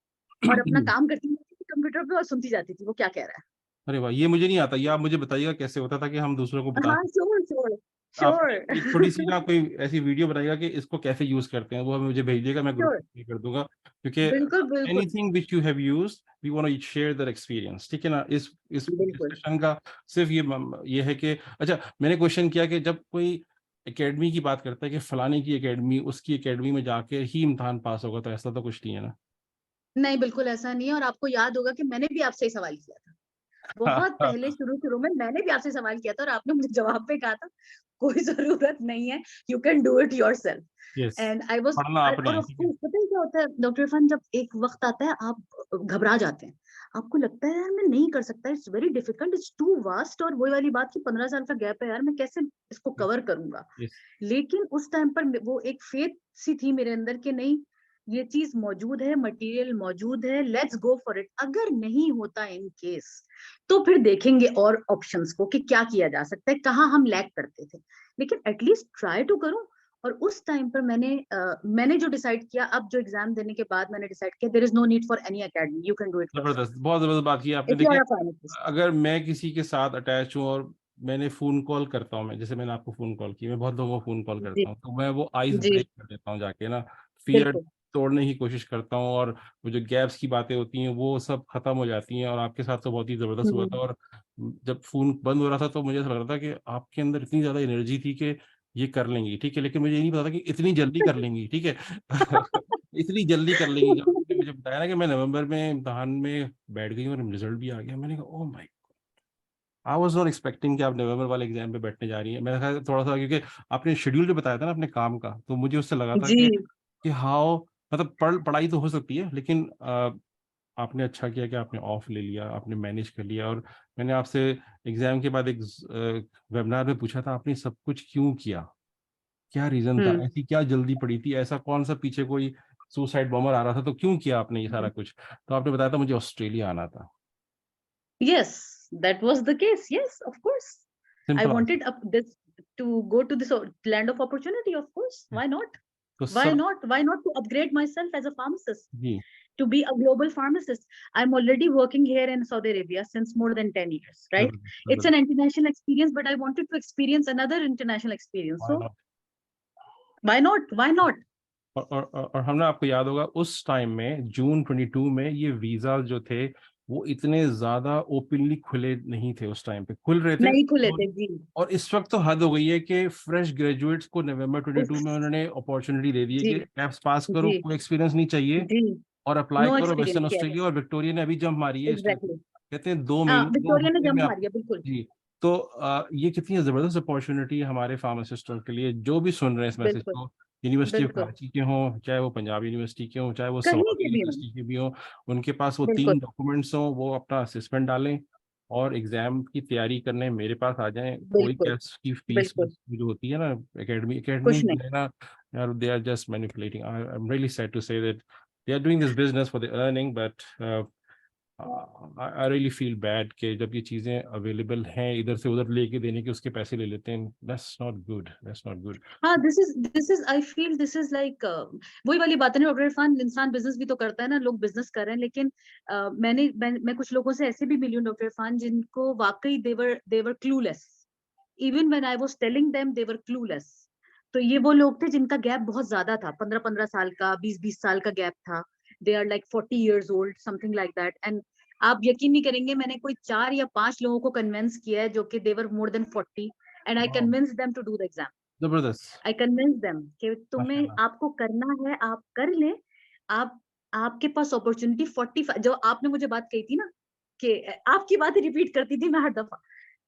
और अपना काम करती थी कंप्यूटर पे और सुनती जाती थी वो क्या कह रहा अरे वाह, ये मुझे नहीं आता। ये आप मुझे बताइएगा कैसे होता था कि हम दूसरों को है। बता हाँ, सकें। श्योर श्योर आप श्योर एक थोड़ी सी ना कोई ऐसी वीडियो बनाइएगा कि इसको कैसे यूज करते हैं, वो हमें मुझे भेजिएगा, मैं ग्रुप श्योर में कर दूंगा। क्योंकि बिल्कुल बिल्कुल anything which you have used, we want to share that experience, ठीक है ना। इस बिल्कुल। डिस्कशन का सिर्फ ये है कि अच्छा, मैंने क्वेश्चन किया कि जब कोई एकेडमी की बात करता है कि फलाने की एकेडमी, उसकी एकेडमी में जाके ही इम्तिहान पास होगा, तो ऐसा तो कुछ नहीं है ना। नहीं, बिल्कुल ऐसा नहीं है। और आपको याद होगा कि मैंने भी आपसे ही सवाल किया था, बहुत पहले शुरू शुरू में मैंने भी आपसे सवाल किया था, और आपने मुझे जवाब में कहा था कोई जरूरत नहीं है, you can do it your self. Yes. And I was, पढ़ना आपने और है, ऑफ ठीक है। कोर्स पता है क्या होता है डॉक्टर इरफान, जब एक वक्त आता है आप घबरा जाते हैं, आपको लगता है यार मैं नहीं कर सकता, it's very difficult, it's too vast, और वही वाली बात की 15 साल का गैप है यार, मैं कैसे इसको यस। कवर करूंगा। यस। लेकिन उस टाइम पर वो एक फेथ सी थी मेरे अंदर कि नहीं, ये चीज मौजूद है, मटेरियल मौजूद है, लेट्स गो फॉर इट। अगर नहीं होता इन केस, तो फिर देखेंगे और ऑप्शंस को कि क्या किया जा सकता है, कहाँ हम लैग करते थे, लेकिन एटलीस्ट ट्राई टू करूं। और उस टाइम पर मैंने जो डिसाइड किया, अब जो एग्जाम देने के बाद मैंने डिसाइड किया, there is no need for any academy, you can do it जबरदस्त, योरसेल्फ बहुत जबरदस्त बात की आपने। इफ यू आर देखिए, अ फार्मासिस्ट। अगर मैं किसी के साथ अटैच हूँ और मैंने फोन कॉल करता हूँ, मैं जैसे मैंने आपको फोन कॉल की, मैं बहुत लोगों को फोन कॉल जी करता हूँ, तो मैं वो आइस जी ब्रेक कर देता हूँ जाके ना, फियर बिल्कुल। तोड़ने की कोशिश करता हूँ, और वो जो गैप्स की बातें होती हैं वो सब खत्म हो जाती हैं। और आपके साथ तो बहुत ही जबरदस्त हुआ था। हम्म। और जब फोन बंद हो रहा था तो मुझे ऐसा लग रहा था कि आपके अंदर इतनी ज्यादा एनर्जी थी कि ये कर लेंगी, ठीक है, लेकिन मुझे ये नहीं पता था कि इतनी जल्दी कर लेंगी, ठीक है। इतनी जल्दी कर लेंगी। जब आपने मुझे बताया ना कि मैं नवंबर में इम्तहान में बैठ गई और रिजल्ट भी आ गया, मैंने कहा oh my, I was not expecting कि आप नवंबर वाले एग्जाम पे बैठने जा रही हैं। मैंने कहा थोड़ा सा, क्योंकि आपने शेड्यूल जो बताया था ना अपने काम का, तो मुझे उससे लगा था जी कि हाउ, मतलब पढ़ाई तो हो सकती है, लेकिन आपने अच्छा किया कि आपने ऑफ ले लिया, आपने मैनेज कर लिया। और मैंने आपसे एग्जाम के बाद एक वेबिनार में पूछा था, आपने सब कुछ क्यों किया, क्या रीजन था, हम्म। ऐसी क्या जल्दी पड़ी थी, ऐसा कौन सा पीछे कोई सुसाइड बॉम्बर आ रहा था, तो क्यों किया आपने ये सारा कुछ। तो आपने बताया था मुझे ऑस्ट्रेलिया आना था। Yes, that was the case. Yes, of course. I simple answer. wanted this to go to this land of opportunity. Of course, why not? तो Why सब, not? Why not to upgrade myself as a pharmacist, जी, to be a global pharmacist? I'm already working here in Saudi Arabia since more than 10 years, right? जबरदस्त It's an जबरदस्त। international experience, but I wanted to experience another international experience. Why So not? why not? Why not? और हमने, आपको याद होगा उस time में जून 22 में ये वीजा जो थे वो इतने ज्यादा ओपनली खुले नहीं थे, उस टाइम पे खुल रहे थे। नहीं खुले थे जी। और इस वक्त तो हद हो गई है कि फ्रेश ग्रेजुएट्स को नवंबर उफ, 22 में उन्होंने अपॉर्चुनिटी दे दी है जी कि एप्स पास करो, जी कोई एक्सपीरियंस नहीं चाहिए, जी। और अप्लाई नो करो वेस्टर्न एक्सपीरियंस, ऑस्ट्रेलिया। और विक्टोरिया ने अभी जंप मारी है इस टाइम, एग्जैक्टली। कहते हैं 2 महीने, दो विक्टोरिया ने हफ्ते में जंप आप। मारी है, बिल्कुल। जी। तो ये कितनी जबरदस्त अपॉर्चुनिटी है हमारे फार्मासिस्टों के लिए, जो भी सुन रहे हैं इस मैसेज बिल्कुल को, यूनिवर्सिटी ऑफ बिल्कुल। कराची के हों, चाहे वो पंजाब यूनिवर्सिटी के हों, चाहे वो कहीं सवादी के भी हों। यूनिवर्सिटी के भी हों, उनके पास वो बिल्कुल 3 डॉक्यूमेंट्स हों, वो अपना असेसमेंट डालें और एग्जाम की तैयारी करने मेरे पास आ जाएं। कोई बिल्कुल क्या की फीस बिल्कुल। जो होती है ना, एकेडमी एकेडमी कुछ जो नहीं। है ना यार, they are just manipulating. I am really sad to say that they are doing this business for the earning, but I really feel bad कि जब ये चीजें अवेलेबल हैं, इधर से उधर लेके देने के उसके पैसे ले लेते हैं। That's not good, that's not good. हाँ, this is I feel this is like वही वाली बात है ना डॉक्टर इरफान, इंसान बिजनेस भी तो करता है ना, लोग बिजनेस कर रहे हैं, लेकिन मैं कुछ लोगों से ऐसे भी मिली हूँ डॉक्टर इरफान, जिनको वाकई they were clueless. Even when I was telling them they were clueless. तो ये वो लोग थे जिनका गैप बहुत ज्यादा था, 15-15 साल का, 20-20 साल का गैप था। They are like 40 years old, something like that. And आप यकीन नहीं करेंगे, मैंने कोई 4 या 5 लोगों को कन्विंस किया है जो कि देवर मोर देन 40, एंड आई वाह, convince them to do the exam. जबरदस्त। आई कन्विंस देम कि तुम्हें, माशाल्लाह। आपको करना है, आप कर ले। आप आपके पास अपॉर्चुनिटी 45, जो आपने मुझे बात कही थी ना कि आपकी बात रिपीट करती थी मैं हर दफा,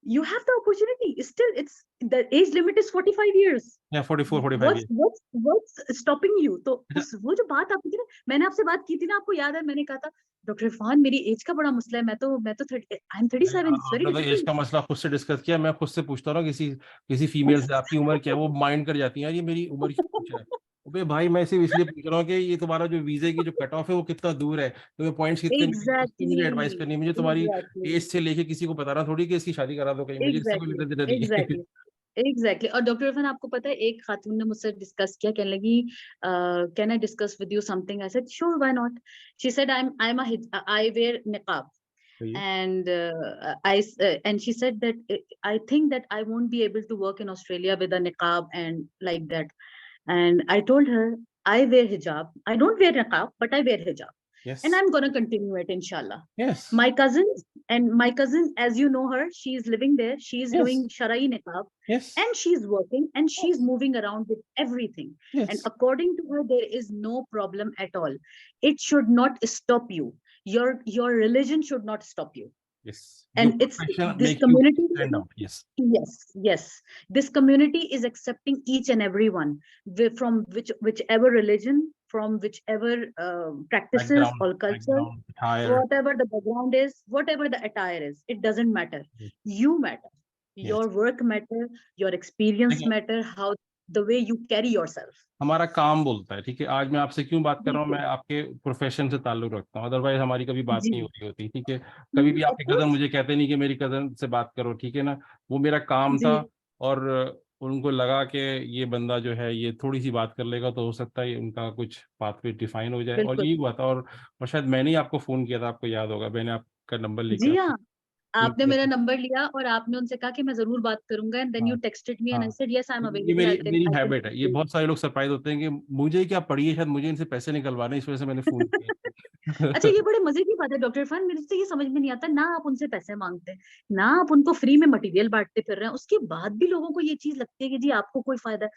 you have the opportunity still, it's the age limit is 45 years. या 44-45 what's years। what's stopping you? तो अच्छा, उस वो जो बात आपकी थी ना, मैंने आपसे बात की थी ना, आपको याद है मैंने कहा था डॉक्टर इरफान मेरी एज का बड़ा मसला है, मैं तो आई एम 37, इट्स वेरी आपने तो एज डिफिकल्ट। का मसला खुद से डिस्कस किया, मैं खुद से पूछता हूँ ना किसी किसी फीमेल से आपकी उम्र क्या है, वो माइंड कर जाती है यार ये मेरी उम्र क्यों पूछ रहा है। अबे भाई मैं सिर्फ इसलिए पूछ रहा हूँ कि ये तुम्हारा जो वीजे की जो कट ऑफ है वो कितना दूर है, तुम्हें पॉइंट्स कितने मिलेंगे उसकी मुझे एडवाइस एग्जैक्टली, करनी है। मुझे तुम्हारी एग्जैक्टली, एज से लेके किसी को बताना थोड़ी कि इसकी शादी करा दो कहीं, मुझे इससे कोई एग्जैक्टली, लेना देना नहीं है। Exactly, exactly. और डॉक्टर इरफान आपको पता है एक खातून ने मुझसे डिस्कस किया, कहने लगी can I discuss with you something, I said sure why not. She said I wear निकाब सही and and she said that I think that I won't be able to work in Australia with a niqab and like that. And I told her I wear hijab, I don't wear niqab but I wear hijab, yes and I'm going to continue it inshallah. Yes My cousin, as you know her, she is living there, she is yes doing sharai niqab, yes and she's working and she's moving around with everything, yes and according to her there is no problem at all. It should not stop you, your religion should not stop you. Yes, your And it's profession this make you community, stand out. Yes, yes, yes, this community is accepting each and everyone, from whichever religion, from whichever practices background or culture, background higher. whatever the background is, whatever the attire is, it doesn't matter. You matter, your yes, work matter, your experience देखिए matter, how the way you carry yourself. हमारा काम बोलता है, ठीक है। आज मैं आपसे क्यों बात कर रहा हूँ, मैं बिल्कुल, आपके प्रोफेशन से ताल्लुक रखता हूँ, अदरवाइज हमारी कभी बात जी, नहीं हो रही होती, ठीक है। कभी भी of आपके कजन course, मुझे कहते नहीं कि मेरी कजन से बात करो, ठीक है ना। वो मेरा काम था, जी, और उनको लगा कि ये बंदा जो है ये थोड़ी सी बात कर लेगा तो हो सकता है उनका कुछ पाथवे डिफाइन हो जाए, और बिल्कुल, यही हुआ था। और शायद मैंने ही आपको फोन किया था, आपको याद होगा, मैंने आपका नंबर लेके जी आपको हाँ, फोन आपने किया मेरा था। नंबर लिया और आपने उनसे कहा कि मैं जरूर बात करूंगा, एंड देन हाँ you texted me and I हाँ, सेड यस आई एम ये अवेलेबल, मेरी मेरी आई कैन हैबिट है। ये बहुत सारे लोग सरप्राइज होते हैं कि मुझे क्या पड़ी है, शायद मुझे इनसे पैसे निकलवाने हैं, इस वजह से मैंने फोन अच्छा, किया। ये बड़े मजे की बात है डॉक्टर इरफान, मेरे से ये समझ में नहीं आता, ना आप उनसे पैसे मांगते हैं, ना आप उनको फ्री में मटेरियल बांटते फिर रहे हैं, उसके बाद भी लोगों को ये चीज लगती है कि जी आपको कोई फायदा है।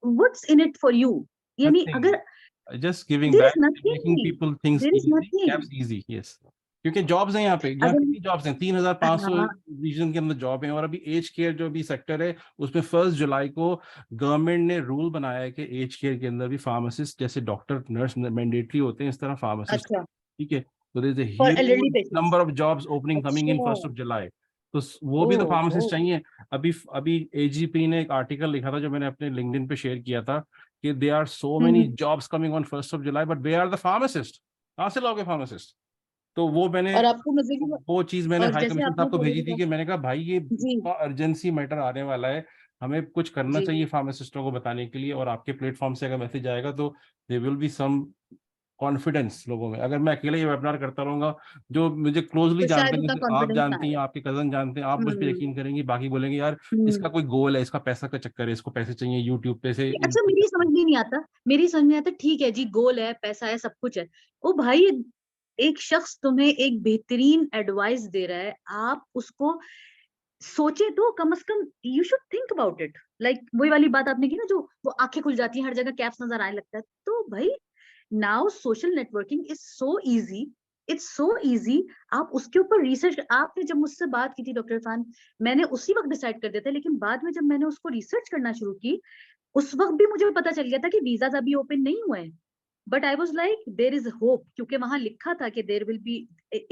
What's in it for you? यानी Nothing. अगर Just giving there is back, making nothing, people things there is easy, nothing, gaps easy, yes. क्योंकि जॉब्स हैं यहाँ पे, यहाँ अगर कितनी जॉब्स हैं, 3,500 हाँ, रीजन के अंदर जॉब है। और अभी एज केयर जो भी सेक्टर है उसमें 1 जुलाई को गवर्नमेंट ने रूल बनाया है कि एज केयर के अंदर भी फार्मासिस्ट जैसे डॉक्टर नर्स मैंडेटरी होते हैं, इस तरह फार्मासिस्ट, अच्छा, ठीक है। तो there is a for LED huge patients, number of jobs opening coming in अच्छा, 1 जुलाई। तो वो ओ भी तो ओ, फार्मासिस्ट चाहिए। अभी अभी एजीपी ने एक आर्टिकल लिखा था जो मैंने अपने लिंक्डइन पे शेयर किया था कि they are so many hmm, jobs coming on 1 July but we are the pharmacist. कहाँ से लाओगे फार्मासिस्ट? तो वो मैंने और आपको मजे की वो चीज मैंने और हाई जैसे कमीशन आपने साहब को भेजी थी बोला, कि मैंने कहा भाई ये जी, इतना अर्जेंसी मैटर आने वाला है, हमें कुछ करना जी, चाहिए फार्मासिस्टों को बताने के लिए। और आपके प्लेटफॉर्म से अगर मैसेज आएगा तो they will be some confidence लोगों में। अगर मैं अकेले ये वेबिनार करता रहूंगा, जो मुझे क्लोजली तो जानते शायद हैं, उतना जैसे आप कॉन्फिडेंस ना जानती आए। हैं, आपके कजन जानते हैं, आप मुझ पे हम्म, यकीन करेंगे, बाकी बोलेंगे यार इसका हम्म। कोई गोल है, इसका पैसा का चक्कर है, इसको पैसे चाहिए यूट्यूब पे से अच्छा, इनकम मेरी समझ करनी में नहीं आता, मेरी समझ में आता, ठीक है जी, गोल है, पैसा है, सब कुछ है। ओ भाई, एक शख्स तुम्हें एक बेहतरीन एडवाइस दे रहा है, आप उसको सोचे तो कम से कम, you should think about it. Like वही वाली बात आपने की ना, जो वो आंखें खुल जाती हैं, हर जगह कैप्स नजर आने लगता है, तो भाई now social networking is so easy, it's so easy. आप उसके ऊपर रिसर्च, आपने जब मुझसे बात की थी डॉक्टर इरफान, मैंने उसी वक्त डिसाइड कर दिया था, लेकिन बाद में जब मैंने उसको रिसर्च करना शुरू की, उस वक्त भी मुझे पता चल गया था कि वीजाज अभी ओपन नहीं हुए हैं। But I was like there is hope, क्योंकि वहां लिखा था कि there will be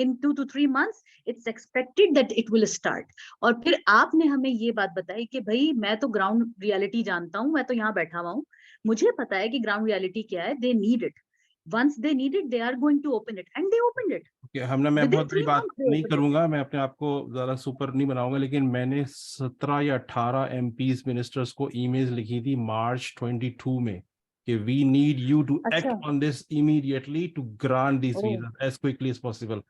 in 2 to 3 months, it's expected that it will start. और फिर आपने हमें ये बात बताई कि भाई मैं तो ग्राउंड रियलिटी जानता हूँ, मैं तो यहाँ बैठा हुआ हूँ, मुझे पता है कि ग्राउंड रियलिटी क्या है, they need it, once they need it they are going to open it, and they opened it कि हमने, मैं within बहुत बड़ी three बात months they नहीं opened it। करूंगा, मैं अपने आप को ज्यादा सुपर नहीं बनाऊंगा, लेकिन मैंने 17 या 18 एमपीज मिनिस्टर्स को ईमेल लिखी थी मार्च 22 में कि वी नीड यू टू अच्छा, act on this immediately to grant this oh, visa as quickly as possible.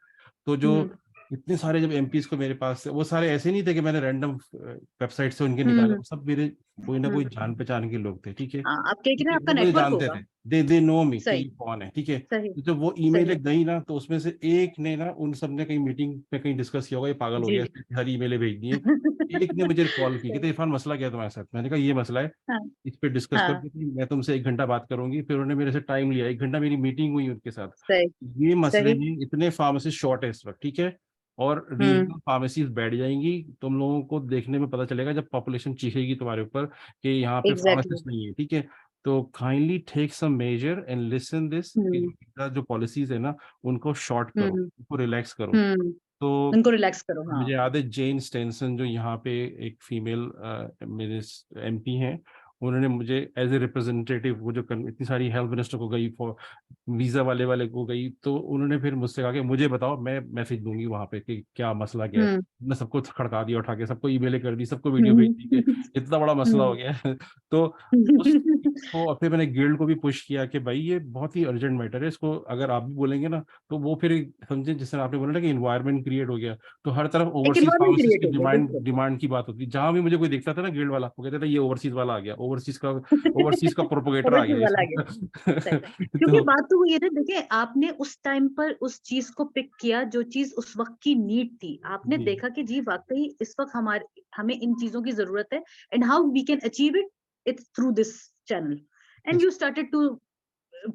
तो जो हम्म, इतने सारे जब एमपीज को मेरे पास से, वो सारे ऐसे नहीं थे कि मैंने रैंडम वेबसाइट से उनके निकाले, वो सब मेरे कोई ना कोई जान पहचान के लोग थे, ठीक है, हाँ, आप कह ठीक रहे हैं है, आपका वो मुझे नेटवर्क जानते होगा। थे, दे नो मी कि सही, ये कौन है, ठीक है। सही, तो जब वो सही ईमेल है। गई ना, तो उसमें से एक ने ना, उन सब ने कहीं मीटिंग में कहीं डिस्कस किया होगा, ये पागल हो जी, गया, जी। इसने हर ईमेलें भेज दी हैं। एक ने मुझे कॉल की, कहते सही। इरफान मसला क्या है तुम्हारे साथ, मैंने कहा ये मसला है, हाँ, इस पे डिस्कस करो, हाँ, कि मैं तुमसे 1 घंटा बात करूंगी। फिर उन्होंने मेरे से टाइम लिया, 1 घंटा मेरी मीटिंग हुई उनके साथ। सही, ये मसले सही। हैं, इतने फार्मासिस्ट शॉर्ट है इस वक्त, ठीक है, और हुँ, रीजनल फार्मेसीज बैठ जाएंगी, तुम लोगों को देखने में पता चलेगा जब पॉपुलेशन चीखेगी तुम्हारे ऊपर कि यहाँ पे एग्ज़ैक्टली। फार्मासिस्ट नहीं है, ठीक है। तो kindly take some measure and listen this, कि हुँ, जो पॉलिसीज है ना, उनको शॉर्ट करो, हुँ, उनको रिलैक्स करो। हुँ। तो उनको रिलैक्स करो, हाँ। मुझे याद है जेन स्टेंसन, जो यहाँ पे एक फीमेल मेरे एमपी हैं, उन्होंने मुझे एज ए रिप्रेजेंटेटिव, वो जो इतनी सारी हेल्थ मिनिस्टर को गई, फॉर वीजा वाले वाले को गई, तो उन्होंने फिर मुझसे कहा कि मुझे बताओ, मैं मैसेज दूंगी वहां पे कि क्या मसला क्या है। हुँ। मैं सबको खड़का दिया उठा के, सबको ईमेलें कर दी, सबको वीडियो भेज दी कि हुँ। इतना बड़ा मसला हो गया है। तो उस चीज को, और फिर मैंने गिल्ड को भी पुश किया कि भाई ये बहुत ही अर्जेंट मैटर है, इसको अगर आप भी बोलेंगे ना, तो वो फिर समझे, जिस तरह आपने बोला ना कि इन्वायरमेंट क्रिएट हो गया, तो हर तरफ एक ओवरसीज एनवायरनमेंट फार्मासिस्ट क्रिएट की हो गया, डिमांड बिल्कुल। डिमांड की बात होती है। जहां भी मुझे कोई देखता था ना गिल्ड वाला, वो कहते थे ये ओवरसीज वाला आ गया, ओवरसीज का प्रोपोगेटर आ ओवरसीज़ गया वाला आ गया। सही, सही। इसमें। क्योंकि तो बात तो वही है ना, देखिए आपने उस टाइम पर उस चीज़ को पिक किया जो चीज़ उस वक़्त की नीड थी। आपने जी देखा कि जी वाक़ई इस वक़्त हमें इन चीज़ों की ज़रूरत है and how we can achieve it, it's through this channel and इस- you started to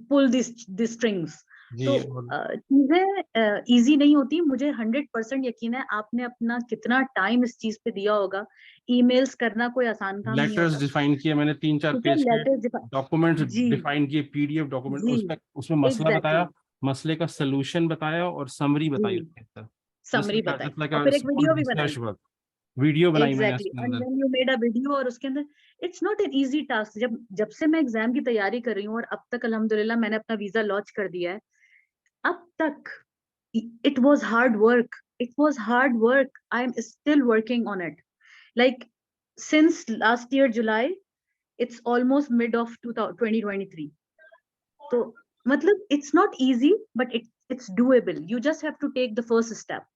pull this strings. तो जी, और चीजें इजी नहीं होती। मुझे 100% यकीन है आपने अपना कितना टाइम इस चीज पे दिया होगा। ईमेल्स करना कोई आसान काम नहीं लेटर्स होता। डिफाइन किए मैंने, 3-4 ठीक है, पेज के लेटर। डॉक्यूमेंट्स जी, डिफाइन किए, पीडीएफ डॉक्यूमेंट, जी, उसमें उसमें मसला बताया, एग्जैक्टली, मसले का सलूशन बताया, और समरी जी, बताई उसके अंदर, समरी बताई जस्ट लाइक और अ फिर एक स्मॉल वीडियो भी बनाई। रिसर्च वर्क, वीडियो बनाई मैंने एग्जैक्टली, उसके एंड अंदर। Then you made a video और उसके अंदर it's not an easy task. जब जब से मैं एग्जाम की तैयारी कर रही हूँ और अब तक अल्हम्दुलिल्लाह मैंने अपना वीजा लॉन्च कर दिया है, अब तक it was hard work. It was hard work. I'm still working on it. Like since last year July, it's almost mid of 2023. So मतलब it's not easy, but it's doable. You just have to take the first step.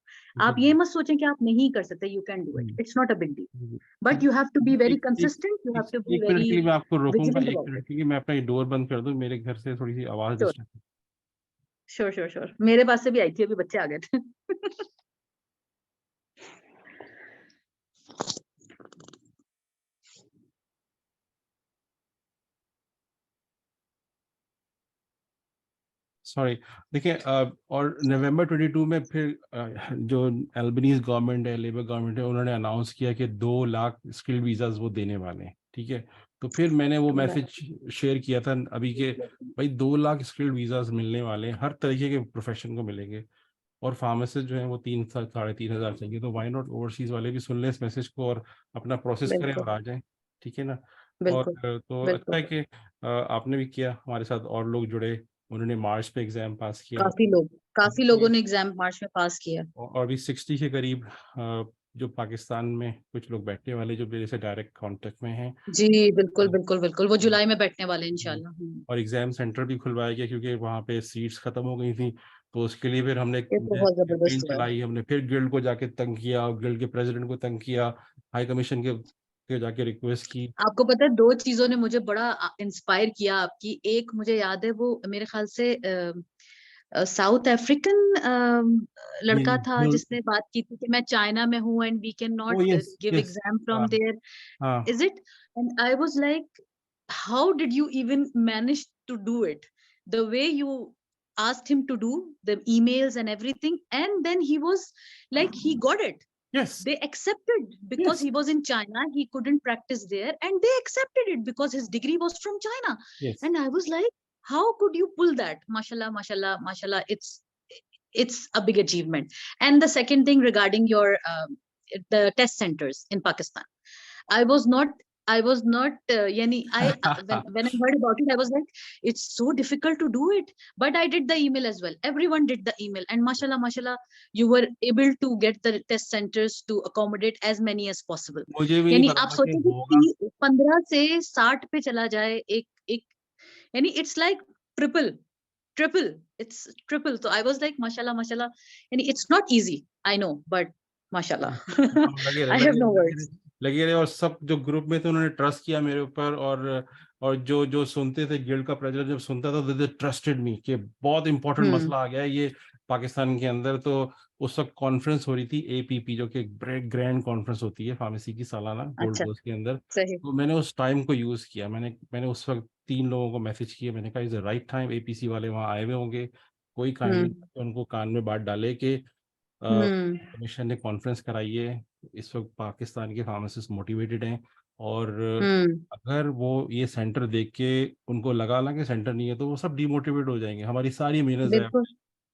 आप ये जी मत सोचें कि आप नहीं कर सकते. You can do it. Ji It's not a big deal. Ji. But you have to be very एक एक consistent. You एक have to be एक मिनट very के लिए मैं आपको रोकूंगा, vigilant एक about मिनट it. के लिए मैं अपना ये डोर बंद कर दूं, मेरे घर से थोड़ी सी आवाज Sure, disturb. sure, sure, sure. मेरे पास से भी आई थी, अभी बच्चे आ गए थे. सॉरी, देखिए, और नवंबर 22 में फिर जो एल्बनीज गवर्नमेंट है, लेबर गवर्नमेंट है, उन्होंने अनाउंस किया कि 2 लाख स्किल्ड वीजाज वो देने वाले हैं, ठीक है। तो फिर मैंने वो 2 लाख. मैसेज शेयर किया था अभी के, भाई 2 लाख स्किल्ड वीजाज मिलने वाले हैं, हर तरीके के प्रोफेशन को मिलेंगे, और फार्मासिस्ट जो है वो 3 से 3.5 हज़ार चाहिए, तो वाई नॉट ओवरसीज वाले भी सुन लें इस मैसेज को और अपना प्रोसेस करें बिल्कुल, और आ जाएं, ठीक है ना। और बिल्कुल, तो अच्छा बिल्कुल. है कि आपने भी किया, हमारे साथ और लोग जुड़े, उन्होंने मार्च पे एग्जाम पास किया, काफी लोगों ने एग्जाम मार्च में पास किया. और भी 60 के करीब जो पाकिस्तान में कुछ लोग बैठने वाले जो मेरे से डायरेक्ट कांटेक्ट में हैं। जी, बिल्कुल, और बिल्कुल, बिल्कुल. वो जुलाई में बैठने वाले हैं इंशाल्लाह. और एग्जाम सेंटर भी खुलवाया गया, क्योंकि वहाँ पे सीट्स खत्म हो गई थी, तो उसके लिए फिर हमने ये तो बहुत कैंपेन जबरदस्त हुआ है. चलाई, हमने फिर गिल्ड को जाके तंग किया, गिल्ड के प्रेसिडेंट को तंग किया, हाई कमीशन के जाके रिक्वेस्ट की। आपको पता है, दो चीजों ने मुझे बड़ा इंस्पायर किया आपकी. एक मुझे याद है, वो मेरे ख्याल से साउथ अफ्रीकन जी लड़का था जी, जिसने बात की थी कि मैं चाइना में हूँ and we can oh not yes give yes, exam from हाँ देयर. हाँ। Is it? And I was like, how did you even manage to do it? The way you asked him to do the emails and everything, and then he was like, he got it. Yes They accepted because yes he was in China, he couldn't practice there, and they accepted it because his degree was from China. Yes. And I was like, how could you pull that? Mashallah, mashallah, mashallah. It's a big achievement. And the second thing regarding your the test centers in Pakistan, I was not. Yani, when I heard about it, I was like, it's so difficult to do it. But I did the email as well. Everyone did the email, and mashallah, mashallah, you were able to get the test centers to accommodate as many as possible. मुझे भी नहीं यानी पता आप था कि सोचो होगा। कि 15 से 60 पे चला जाए एक एक, यानी it's like triple. triple. So I was like, mashallah, mashallah. And it's not easy, I know, but mashallah. हम लगे रहे I have लगे no रहे लगे words. रहे लगे रहे और सब जो ग्रुप में थे उन्होंने ट्रस्ट किया मेरे ऊपर, और जो जो सुनते थे, गिल्ड का प्रेसिडेंट जब सुनता था, दे ट्रस्टेड मी कि बहुत इंपॉर्टेंट हम्म। मसला आ गया है ये पाकिस्तान के अंदर। तो उस वक्त कॉन्फ्रेंस हो रही थी एपीपी, जो कि एक ग्रैंड कॉन्फ्रेंस होती है फार्मेसी की सालाना गोल्ड अच्छा, कोस्ट के अंदर। सही। तो मैंने उस टाइम को यूज किया, मैंने उस वक्त 3 लोगों को मैसेज किया, मैंने कहा is the right time, APC वाले वहाँ आए हुए होंगे, कोई काइंडली हम्म। उनको कान में बात डाले कि हम्म। कमीशन ने कॉन्फ्रेंस कराई है, इस वक्त पाकिस्तान के फार्मासिस्ट मोटिवेटेड हैं, और हम्म। अगर वो ये सेंटर देख के उनको लगा ना कि सेंटर नहीं है, तो वो सब डिमोटिवेट हो जाएंगे, हमारी सारी मेहनत ज़ाया। बिल्कुल,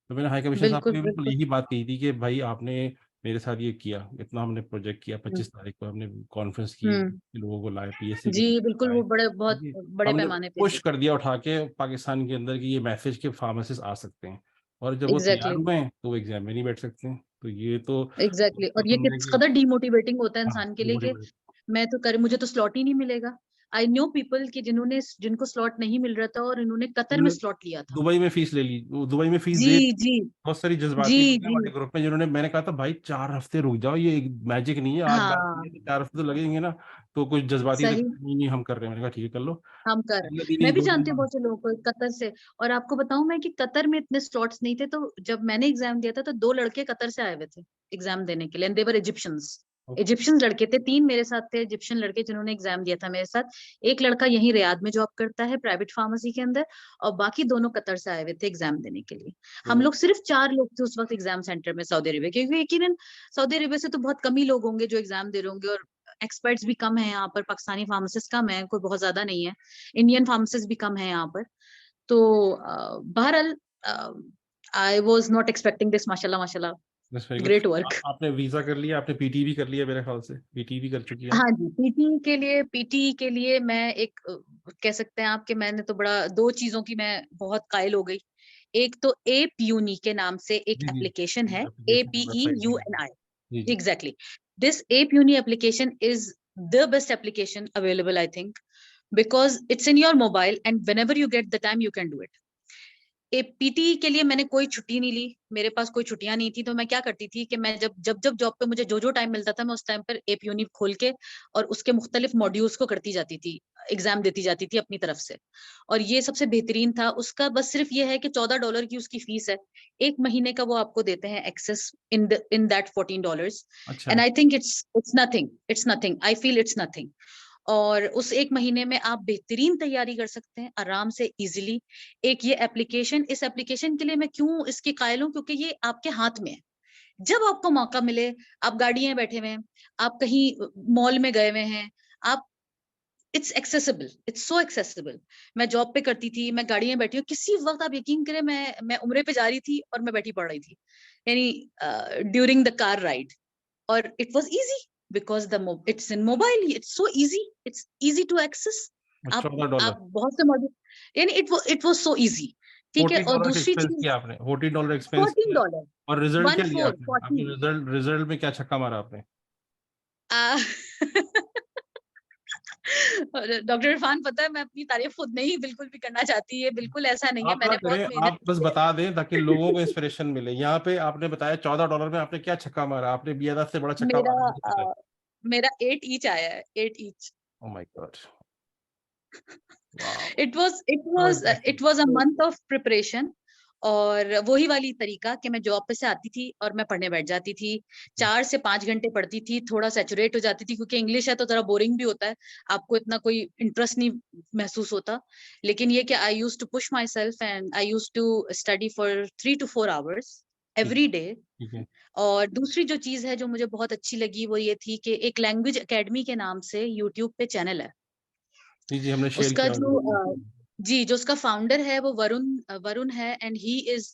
तो मैंने हाई कमीशन साहब को बिल्कुल, भी बिल्कुल बिल्कुल। यही बात कही थी कि भाई आपने मेरे साथ ये किया, इतना हमने प्रोजेक्ट किया, हम्म। 25 तारीख को हमने कॉन्फ्रेंस की, हम्म। लोगों को लाए, पीएसए के जी, लोग बिल्कुल, लाए, वो बहुत ठीक है? बड़े हमने पैमाने पे पुश थी। कर दिया उठा के पाकिस्तान के अंदर कि ये मैसेज के फार्मासिस्ट आ सकते हैं, और जब वो तैयार एग्जैक्टली, हुए हैं तो वो एग्जाम में नहीं बैठ सकते हैं। तो ये तो एग्जैक्टली। और ये समझे किस कि कदर डीमोटिवेटिंग होता है हाँ, इंसान के लिए कि डिमोटिवेट। मैं तो कर, मुझे तो स्लॉट ही नहीं मिलेगा। आई नो पीपल कि जिनको स्लॉट नहीं मिल रहा था और इन्होंने कतर में उन्होंने स्लॉट लिया था। दुबई में फीस ले ली, वो दुबई में फीस जी, दे, जी, बहुत सारी जी, जज्बाती लोग हैं जी। हमारे ग्रुप में जिन्होंने, मैंने कहा था भाई 4 हफ्ते रुक जाओ, ये मैजिक नहीं है, आज बात हाँ, की है तो 4 हफ्ते तो लगेंगे ना। तो कुछ जज्बाती थे, सही। नहीं नहीं हम कर रहे हैं, मैंने कहा ठीक है कर लो। हम कर, अगले दिन ही मैं भी 2 दिन जानती हूँ बाद। बहुत से लोगों को कतर से। और आपको बताऊं मैं कि कतर में इतने स्लॉट्स नहीं थे, तो जब मैंने एग्जाम दिया था तो 2 लड़के कतर से आए हुए थे एग्जाम देने के लिए, and there Egyptians. Okay. Egyptian लड़के थे, 3 मेरे साथ थे इजिप्शियन लड़के जिन्होंने एग्जाम दिया था मेरे साथ। एक लड़का यहीं रियाद में जॉब करता है प्राइवेट फार्मेसी के अंदर, और बाकी दोनों कतर से आए हुए थे एग्जाम देने के लिए। हम तो लोग सिर्फ 4 लोग थे उस वक्त एग्जाम सेंटर में सऊदी अरेबिया के, क्योंकि यकीनन सऊदी अरेबिया से तो बहुत कम ही लोग होंगे जो एग्जाम दे रहे होंगे, और एक्सपर्ट्स भी कम है यहाँ पर, पाकिस्तानी फार्मासिस्ट कम है, कोई बहुत ज्यादा नहीं है, इंडियन फार्मासिस्ट भी कम है यहाँ पर। तो बहरहाल, I was not expecting this, माशाल्लाह, माशाल्लाह। बस वेरी गुड। Great work. आपने वीजा कर लिया, आपने पीटी भी कर लिया, मेरे ख्याल से पीटी भी कर चुकी है आप। हाँ जी, पीटी के लिए मैं एक कह सकते हैं आप कि मैंने तो बड़ा 2 चीजों की मैं बहुत कायल हो गई। एक तो एप यूनी के नाम से एक जी जी, एप्लीकेशन है, एप्लीकेशन वेबसाइट भी है। APEUNI। जी जी। Exactly. This Ape Uni application is the best application available, I think, because it's in your mobile and whenever you get the time, you can do it. PT के लिए मैंने कोई छुट्टी नहीं ली, मेरे पास कोई छुट्टियां नहीं थी, तो मैं क्या करती थी कि मैं जब जब जब जॉब पे मुझे जो जो टाइम मिलता था, मैं उस टाइम पर एप यूनि खोल के और उसके मुख्तलिफ मॉड्यूल्स को करती जाती थी, एग्जाम देती जाती थी अपनी तरफ से। और ये सबसे बेहतरीन था उसका, बस सिर्फ ये है कि $14 की उसकी फीस है, 1 महीने का वो आपको देते हैं एक्सेस इन दैट $14। अच्छा। And I think it's nothing, I feel it's nothing. और उस 1 महीने में आप बेहतरीन तैयारी कर सकते हैं आराम से, इजिली। एक ये एप्लीकेशन, इस एप्लीकेशन के लिए मैं क्यों इसकी कायल हूँ, क्योंकि ये आपके हाथ में है। जब आपको मौका मिले, आप गाड़ी में बैठे हुए हैं, आप कहीं मॉल में गए हुए हैं, आप, it's accessible, it's so accessible. मैं जॉब पे करती थी, मैं गाड़ी में बैठी हूँ, किसी वक्त आप यकीन करें, मैं उम्रे पे जा रही थी और मैं बैठी पड़ रही थी, यानी ड्यूरिंग द कार राइड। और it was easy because it's in mobile, it's so easy, it's easy to access. आप 14 डॉलर, आप बहुत से मॉड्यूल, यानी इट वाज सो इजी। ठीक है, फोर्टी और डॉलर दूसरी एक्सपेंस चीज, किया आपने, $14 एक्सपेंस फोर्टीन किया। डॉलर और रिजल्ट वन क्या लिया फोर आपने, आपने 14। रिजल्ट में क्या छक्का मारा आपने? डॉक्टर इरफान, पता है मैं अपनी तारीफ खुद नहीं बिल्कुल भी करना चाहती, ये बिल्कुल ऐसा नहीं है, आप ना मैंने बहुत करें, मेहनत आप की बस है। बता दें ताकि लोगों को इंस्पिरेशन मिले। यहाँ पे आपने बताया $14 में आपने क्या छक्का मारा, आपने बीआरएफ से बड़ा छक्का मेरा मारा, मुझे पता है। मेरा 8 ईच आया है, 8 each. Oh my God, wow, it was it so was impressive. It was a month of preparation. और वही वाली तरीका कि मैं जॉब पे से आती थी और मैं पढ़ने बैठ जाती थी, 4 से 5 घंटे पढ़ती थी, थोड़ा सैचुरेट हो जाती थी, क्योंकि इंग्लिश है तो जरा बोरिंग भी होता है, आपको इतना कोई इंटरेस्ट नहीं महसूस होता। लेकिन ये कि I used to push myself and I used to study for 3 to 4 hours ठीक एवरी डे। ठीक है। और दूसरी जो चीज है जो मुझे बहुत अच्छी लगी वो ये थी कि एक लैंग्वेज एकेडमी के नाम से यूट्यूब पे चैनल है। जी जी, हमने शेयर उसका किया जो हुआ जी, जो उसका फाउंडर है वो वरुण वरुण है, and he is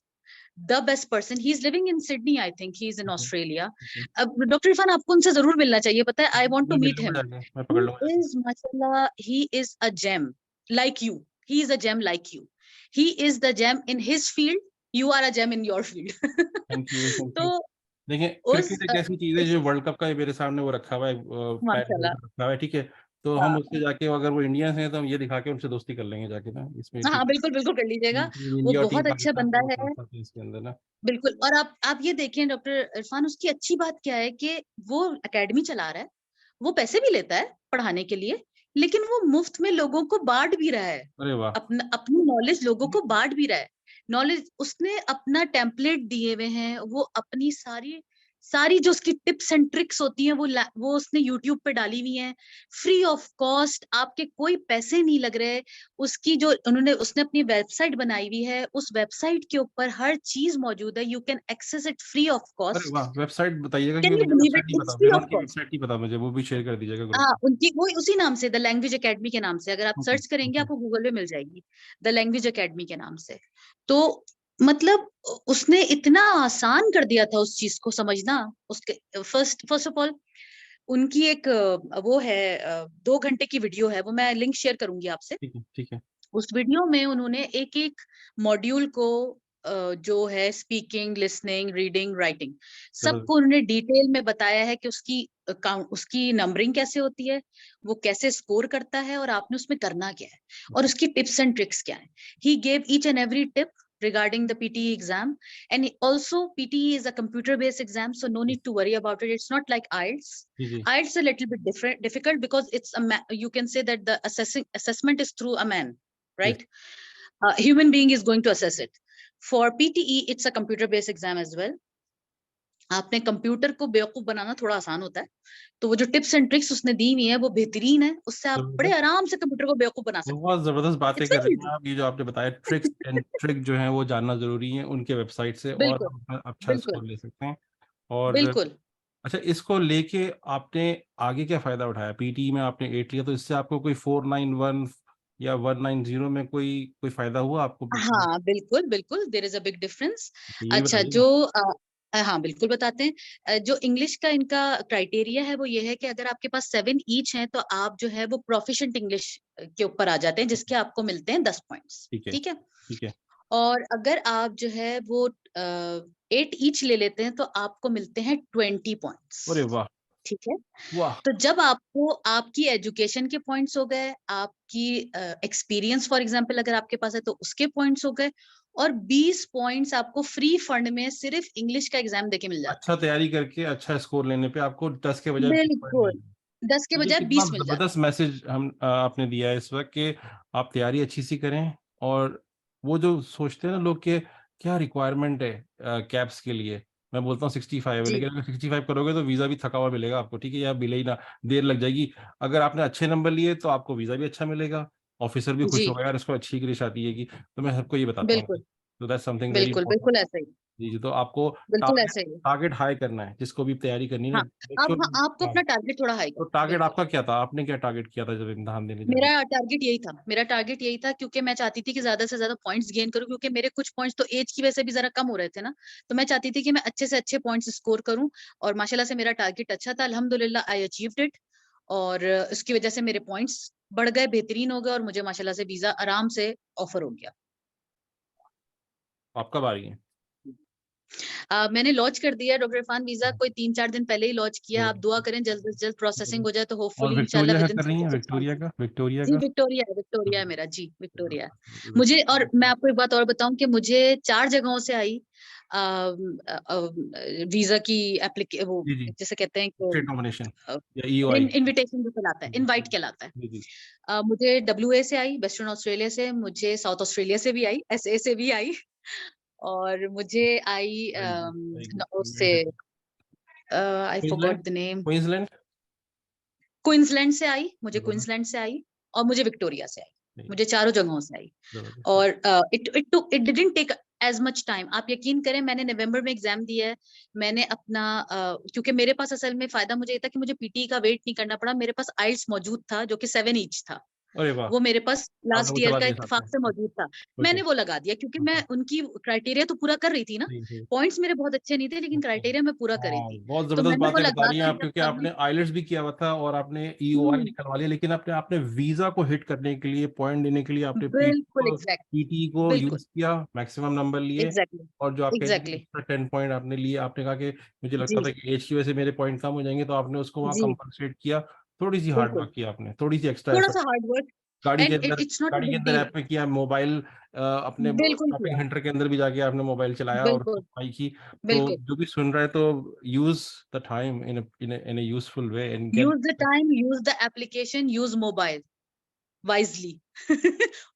the best person. He is living in Sydney, I think he is in ठीक है, ऑस्ट्रेलिया। ठीक है। अब डॉक्टर इरफान, आपको उनसे जरूर मिलना चाहिए, पता है, आई वांट टू मैं मिल मीट लूंगा हिम। जाके, मैं ही पकड़ लूंगा जाके। इज माशाल्लाह, he is a gem like you, he is a gem like you, he is the gem in his field, you are a gem in your field. Thank you, thank to you. देखिए उस cricket एक ऐसी चीज है जो world cup का मेरे सामने वो रखा हुआ है, पैड माशाल्लाह। रखा हुआ है, ठीक है। तो हाँ, हम उससे जाके, अगर वो इंडियंस हैं तो हम ये दिखा के उनसे दोस्ती कर लेंगे जाके ना इसमें, हाँ, टीम बिल्कुल, बिल्कुल कर लीजिएगा। वो इंडिया और टीम बहुत अच्छा पाकिस्तान बंदा दोनों है। साथ साथ हैं इसके अंदर ना। बिल्कुल, और आप ये देखें डॉक्टर इरफान, उसकी अच्छी बात क्या है कि वो एकेडमी चला रहा है, वो पैसे भी लेता है पढ़ाने के लिए, लेकिन वो मुफ्त में लोगों को बाँट भी रहा है। अरे वाह। अपनी नॉलेज लोगों को बाँट भी रहा है। नॉलेज उसने अपना टेम्पलेट दिए हुए हैं, वो अपनी सारी सारी जो उसकी टिप्स एंड ट्रिक्स होती हैं वो उसने यूट्यूब पे डाली हुई हैं, फ्री ऑफ कॉस्ट, आपके कोई पैसे नहीं लग रहे। उसकी जो उसने अपनी वेबसाइट बनाई हुई है, उस वेबसाइट के ऊपर हर चीज़ मौजूद है, you can access it free of अरे कॉस्ट। वाह, वेबसाइट बताइएगा, कैन क्योंकि यू मुझे बिलीव वेबसाइट इट? नहीं पता, इट्स फ्री वेनॉट ऑफ की कॉस्ट। वेबसाइट नहीं पता मुझे, वो भी शेयर कर दीजिएगा ग्रुप हाँ, में। उनकी वो उसी नाम से, द लैंग्वेज अकेडमी के नाम से, अगर आप ओके सर्च करेंगे ओके। आपको गूगल पे मिल जाएगी, द लैंग्वेज अकेडमी के नाम से। तो मतलब उसने इतना आसान कर दिया था उस चीज़ को समझना। उसके फर्स्ट फर्स्ट ऑफ ऑल उनकी एक वो है 2 घंटे की वीडियो है, वो मैं लिंक शेयर करूँगी आपसे। ठीक है ठीक है। उस वीडियो में उन्होंने एक-एक मॉड्यूल को जो है स्पीकिंग, लिसनिंग, रीडिंग, राइटिंग, जबरदस्त। सबको उन्होंने डिटेल में बताया है कि उसकी नंबरिंग कैसे होती है, वो कैसे स्कोर करता है और आपने उसमें करना क्या है और उसकी टिप्स एंड ट्रिक्स क्या है। He gave each and every tip regarding the PTE exam, and also PTE is a computer based exam, so no need to worry about it. It's not like IELTS. जी जी। IELTS is a little bit difficult because it's you can say that the assessment is through a man, yes. right? A human being is going to assess it. For PTE, it's a computer-based exam as well. आपने computer को बेवकूफ बनाना थोड़ा आसान होता है, तो वो जो टिप्स एंड ट्रिक्स उसने दी हुई है वो बेहतरीन है, उससे आप बड़े जबरदस्त। आराम से कंप्यूटर को बेवकूफ बना सकते हैं। बहुत जबरदस्त बातें इट्स कर वेरी रही हैं इजी। आप, ये जो आपने बताया ट्रिक्स एंड ट्रिक जो है वो जानना जरूरी है उनके वेबसाइट से, और बिल्कुल, हम अपना अच्छा बिल्कुल, स्कोर ले सकते हैं। और बिल्कुल। अच्छा, इसको लेके आपने आगे क्या फायदा उठाया? पीटी में आपने 8 लिया, तो इससे आपको कोई 491 या 190 में कोई फायदा हुआ आपको पीटी में? हाँ, बिल्कुल, बिल्कुल, there is a big difference. ये अच्छा, बताइए। हाँ, बिल्कुल बताते हैं। जो इंग्लिश का इनका क्राइटेरिया है वो ये है कि अगर आपके पास 7 ईच हैं तो आप जो है वो प्रोफिशिएंट इंग्लिश के ऊपर आ जाते हैं, जिसके आपको मिलते हैं 10 पॉइंट्स, ठीक है ठीक है? ठीक है। और अगर आप जो है वो 8 ईच ले लेते हैं तो आपको मिलते हैं 20 अरे पॉइंट्स, वाह। ठीक है? वाह। तो जब आपको आपकी एजुकेशन के पॉइंट्स हो गए, आपकी एक्सपीरियंस फॉर एग्जांपल अगर आपके पास है तो उसके पॉइंट्स हो गए, और 20 पॉइंट्स आपको फ्री फंड में सिर्फ इंग्लिश का एग्जाम देके मिल जाते अच्छा तैयारी करके अच्छा स्कोर लेने पे आपको 10 के हैं। बजाय 20 पॉइंट बिल्कुल, मिल गए। 10 के ये बजाय कितना 20 मिल जाते जबरदस्त मैसेज हम आपने दिया है इस वक्त, कि आप तैयारी अच्छी सी करें। और वो जो सोचते हैं ना लोग कि क्या रिक्वायरमेंट है कैप्स के लिए, मैं बोलता हूँ 65 हैं। है, जी, लेकिन अगर 65 करोगे तो वीज़ा भी थका हुआ मिलेगा आपको, ठीक है, या मिले ही ना, देर लग जाएगी। अगर आपने अच्छे नंबर लिए तो आपको वीज़ा भी अच्छा मिलेगा, ऑफिसर भी खुश जी, होगा, यार इसको अच्छी इंग्लिश आती है कि। तो मैं सबको ये बताता हूँ, बिल्कुल, तो दैट्स समथिंग वेरी बिल्कुल, इंपॉर्टेंट। बिल्कुल ऐसा ही, जी जी। तो आपको बिल्कुल टारगेट ऐसा ही। टारगेट हाई करना है, जिसको भी तैयारी करनी है हाँ, ना, make sure हाँ, आपको हाँ। अपना टारगेट थोड़ा हाई तो करना है, टारगेट बिल्कुल। आपका क्या था? आपने क्या टारगेट किया था जब इम्तिहान देने जा रही मेरा टारगेट यही था क्योंकि मैं चाहती थी कि ज़्यादा से ज़्यादा पॉइंट्स गेन करूँ, क्योंकि मेरे कुछ पॉइंट्स तो ऐज की वजह से भी ज़रा कम हो रहे थे ना, तो मैं चाहती थी कि मैं अच्छे से अच्छे पॉइंट्स स्कोर करूँ, और माशाल्लाह से मेरा टारगेट अच्छा था, अल्हम्दुलिल्लाह आई अचीव्ड इट, और इसकी वजह से मेरे पॉइंट्स बढ़ गए, बेहतरीन हो गए, और मुझे माशाल्लाह से वीज़ा आराम से ऑफर हो गया। आप कब आ रही हैं? मैंने लॉन्च कर दिया है डॉक्टर इरफान वीज़ा, कोई 3-4 दिन पहले ही लॉन्च किया, आप दुआ जबरदस्त, करें जल्द से जल्द प्रोसेसिंग हो जबरदस्त। जाए तो और होपफुली इंशाल्लाह विक्टोरिया का विदिन कर 3 रही टू हैं? 6 मंथ्स। विक्टोरिया जी, का? विक्टोरिया है मेरा, जी, विक्टोरिया है। जबरदस्त, मुझे, और मैं विक्टोरिया। आपको एक बात और बताऊँ कि मुझे 4 जगहों से आई वीज़ा की वो जी जी। जिसे कहते हैं कि स्टेट नॉमिनेशन अ, या ईओआई। इन्विटेशन जो कहलाता है, इनवाइट कहलाता है। जी जी। मुझे डब्ल्यूए से आई, वेस्टर्न ऑस्ट्रेलिया से, मुझे साउथ ऑस्ट्रेलिया से भी आई, एसए से भी आई, और मुझे I very good very good, उससे I Queensland. Forgot the name, Queensland. Queensland से आई, मुझे जबरदस्त। क्वींसलैंड से आई, और मुझे विक्टोरिया से आई। नहीं, मुझे चारों जगहों से आई। जबरदस्त। और it didn't take as much time. आप यकीन करें, मैंने नवंबर में एग्जाम दिया है। मैंने अपना क्योंकि मेरे पास असल में फायदा मुझे ये था कि मुझे पीटी का वेट नहीं करना पड़ा, मेरे पास आइल्स मौजूद था जो कि 7 ईच था। अरे वाह। वो मेरे पास आपने लास्ट वो ईयर चला का दिया साथ इत्तेफाक में। से मौजूद था। ओके मैंने वो लगा दिया क्योंकि मैं ओके। उनकी क्राइटेरिया तो पूरा कर रही थी ना। सही सही। पॉइंट्स मेरे बहुत अच्छे नहीं थे, लेकिन ओके। क्राइटेरिया मैं पूरा कर रही हाँ, थी। बहुत तो जबरदस्त मैंने वो बातें बता लगा रही हैं के आप, जब क्योंकि पब्लिक आपने आइलेट्स भी किया हुआ था और आपने ईओआई हुँ, निकलवा लिया, लेकिन आपने आपने वीजा को हिट करने के लिए, पॉइंट देने के लिए आपने बिल्कुल एग्ज़ैक्ट पीटी को बिल्कुल, यूज किया, मैक्सिमम नंबर लिए। एग्ज़ैक्टली, और जो आप कह रहे थे एग्ज़ैक्टली। एक्स्ट्रा 10 पॉइंट आपने लिए, आपने कहा कि मुझे लगता जी, था कि एज की वजह से मेरे पॉइंट कम हो जाएंगे, तो आपने उसको वहाँ जी, कंपनसेट किया। थोड़ी सी हार्ड बिल्कुल, वर्क किया आपने, थोड़ी सी एक्स्ट्रा थोड़ा एफर्ट, सा हार्ड वर्क गाड़ी के एंड अंदर, इट्स नॉट अ गाड़ी के बिग अंदर डील। ऐप में किया, मोबाइल अपने बिल्कुल शॉपिंग किया, सेंटर के अंदर भी जाके आपने मोबाइल चलाया और बिल्कुल, सफाई की। तो बिल्कुल। जो भी सुन रहा है, तो use the time in a useful way and get use the time, use the application, use mobile wisely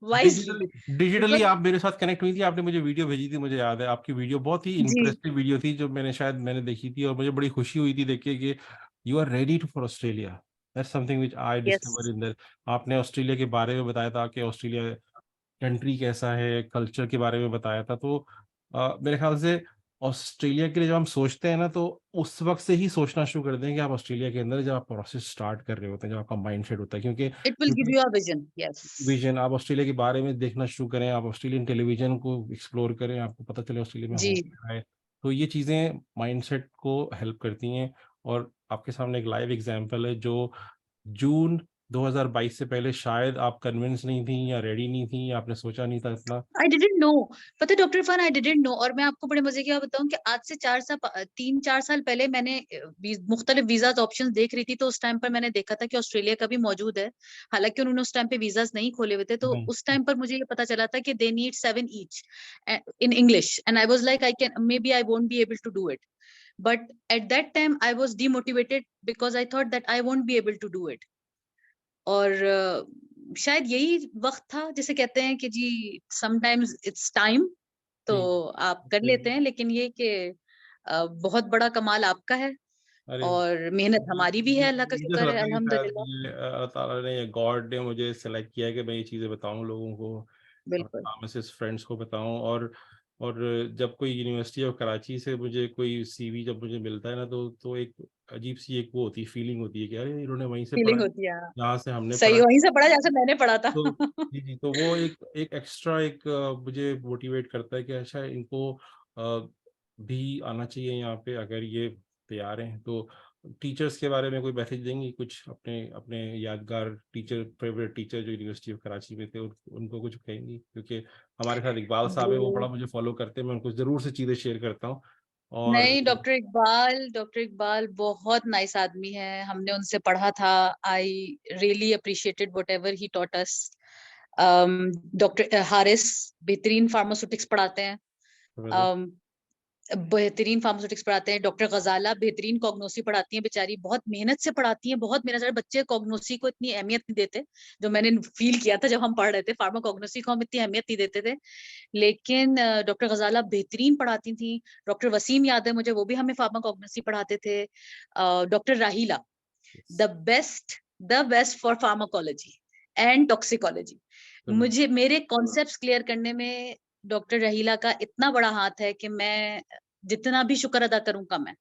wisely digitally. Digitally because आप मेरे साथ कनेक्ट हुई थी, आपने मुझे वीडियो भेजी थी, मुझे याद है आपकी वीडियो बहुत ही जी, इंप्रेसिव वीडियो थी, जो मैंने देखी थी, और मुझे बड़ी खुशी हुई थी देख के कि you are ready to for Australia. That's something which I yes. Discovered in that. आपने ऑस्ट्रेलिया के बारे में बताया था कि ऑस्ट्रेलिया कंट्री कैसा है, कल्चर के बारे में बताया था। तो मेरे ख्याल से ऑस्ट्रेलिया के लिए जब हम सोचते हैं ना, तो उस वक़्त से ही सोचना शुरू कर दें कि आप ऑस्ट्रेलिया के अंदर जब आप प्रोसेस स्टार्ट कर रहे होते हैं, जब आपका माइंडसेट होता है, क्योंकि it will give you a vision, yes. Vision आप ऑस्ट्रेलिया के बारे में देखना शुरू करें, आप ऑस्ट्रेलियन टेलीविज़न को एक्सप्लोर करें, आपको पता चले ऑस्ट्रेलिया में जी, हो क्या रहा है। तो ये चीज़ें माइंडसेट को हेल्प करती हैं, और आपके सामने एक लाइव एग्ज़ाम्पल है, जो जून 2022 से पहले शायद आप कन्विंस नहीं थी या रेडी नहीं थी, या आपने सोचा नहीं था इतना। I didn't no. पता है doctor Irfan, I didn't no. और मैं आपको बड़े मज़े की बात बताऊँ कि आज से 3-4 साल पहले मैंने मुख्तलिफ वीज़ाज़ ऑप्शंस देख रही थी, तो उस टाइम पर मैंने देखा था कि ऑस्ट्रेलिया का भी मौजूद है। हालाँकि उन्होंने उस टाइम पे वीज़ाज़ नहीं खोले हुए थे, तो नहीं, उस टाइम पर मुझे ये पता चला था कि they need 7 each in English and I was like I won't be able to do it. But at that time I was demotivated because I thought that I won't be able to do it. और शायद यही वक़्त था जिसे कहते हैं कि जी sometimes it's time, तो जी, आप कर जी। लेते हैं, लेकिन ये कि बहुत बड़ा कमाल आपका है अरे! और मेहनत हमारी भी है, अल्लाह का मुझे ऐसा शुक्र है, लगता है कि शायद अल्हम्दुलिल्लाह। ये अल्लाह ताला ने या गॉड ने मुझे सेलेक्ट किया है कि मैं ये चीज़ें बताऊँ लोगों को, बिल्कुल, फार्मासिस्ट फ्रेंड्स को बताऊँ। और जब कोई यूनिवर्सिटी ऑफ कराची से मुझे कोई सीवी जब मुझे मिलता है ना, तो एक अजीब-सी एक वो होती है, फीलिंग होती है कि अरे! इन्होंने वहीं से पढ़ा फीलिंग है, होती है। हाँ, जहाँ से हमने सही पढ़ा है। वहीं से पढ़ा जैसे मैंने पढ़ा था। तो जी, जी, तो वो एक एक एक्स्ट्रा एक मुझे मोटिवेट करता है कि अच्छा इनको भी आना चाहिए यहाँ पे, अगर ये तैयार हैं। तो टीचर्स के बारे में कोई मैसेज देंगी कुछ, अपने अपने यादगार टीचर, फेवरेट टीचर जो यूनिवर्सिटी ऑफ कराची में थे, उनको कुछ कहेंगी? क्योंकि हमारे साथ इकबाल साहब जी। है, वो बड़ा मुझे फॉलो करते हैं, मैं उनको ज़रूर से चीज़ें शेयर करता हूँ। और नहीं, डॉक्टर इकबाल बहुत नाइस आदमी है, हमने उनसे पढ़ा था। I really appreciated whatever he taught us. Doctor Haris बेहतरीन फार्मास्यूटिक्स पढ़ाते हैं। अम, बेहतरीन फार्मास्यूटिक्स पढ़ाते हैं। डॉक्टर गजाला बेहतरीन कॉग्नोसी पढ़ाती हैं, बेचारी बहुत मेहनत से पढ़ाती हैं, बहुत मेहनत से। बच्चे कॉग्नोसी को इतनी अहमियत नहीं देते, जो मैंने फील किया था जब हम पढ़ रहे थे। फार्मा कॉग्नोसी को हम इतनी अहमियत नहीं देते थे, लेकिन डॉक्टर गजाला बेहतरीन पढ़ाती थी। डॉक्टर वसीम याद है मुझे, वो भी हमें फार्माकोग्नोसी पढ़ाते थे। डॉक्टर राहीला, the best the best for pharmacology and toxicology. मुझे मेरे कॉन्सेप्ट्स क्लियर करने में डॉक्टर रहीला का इतना बड़ा हाथ है कि मैं जितना भी शुक्र अदा करूं कम है।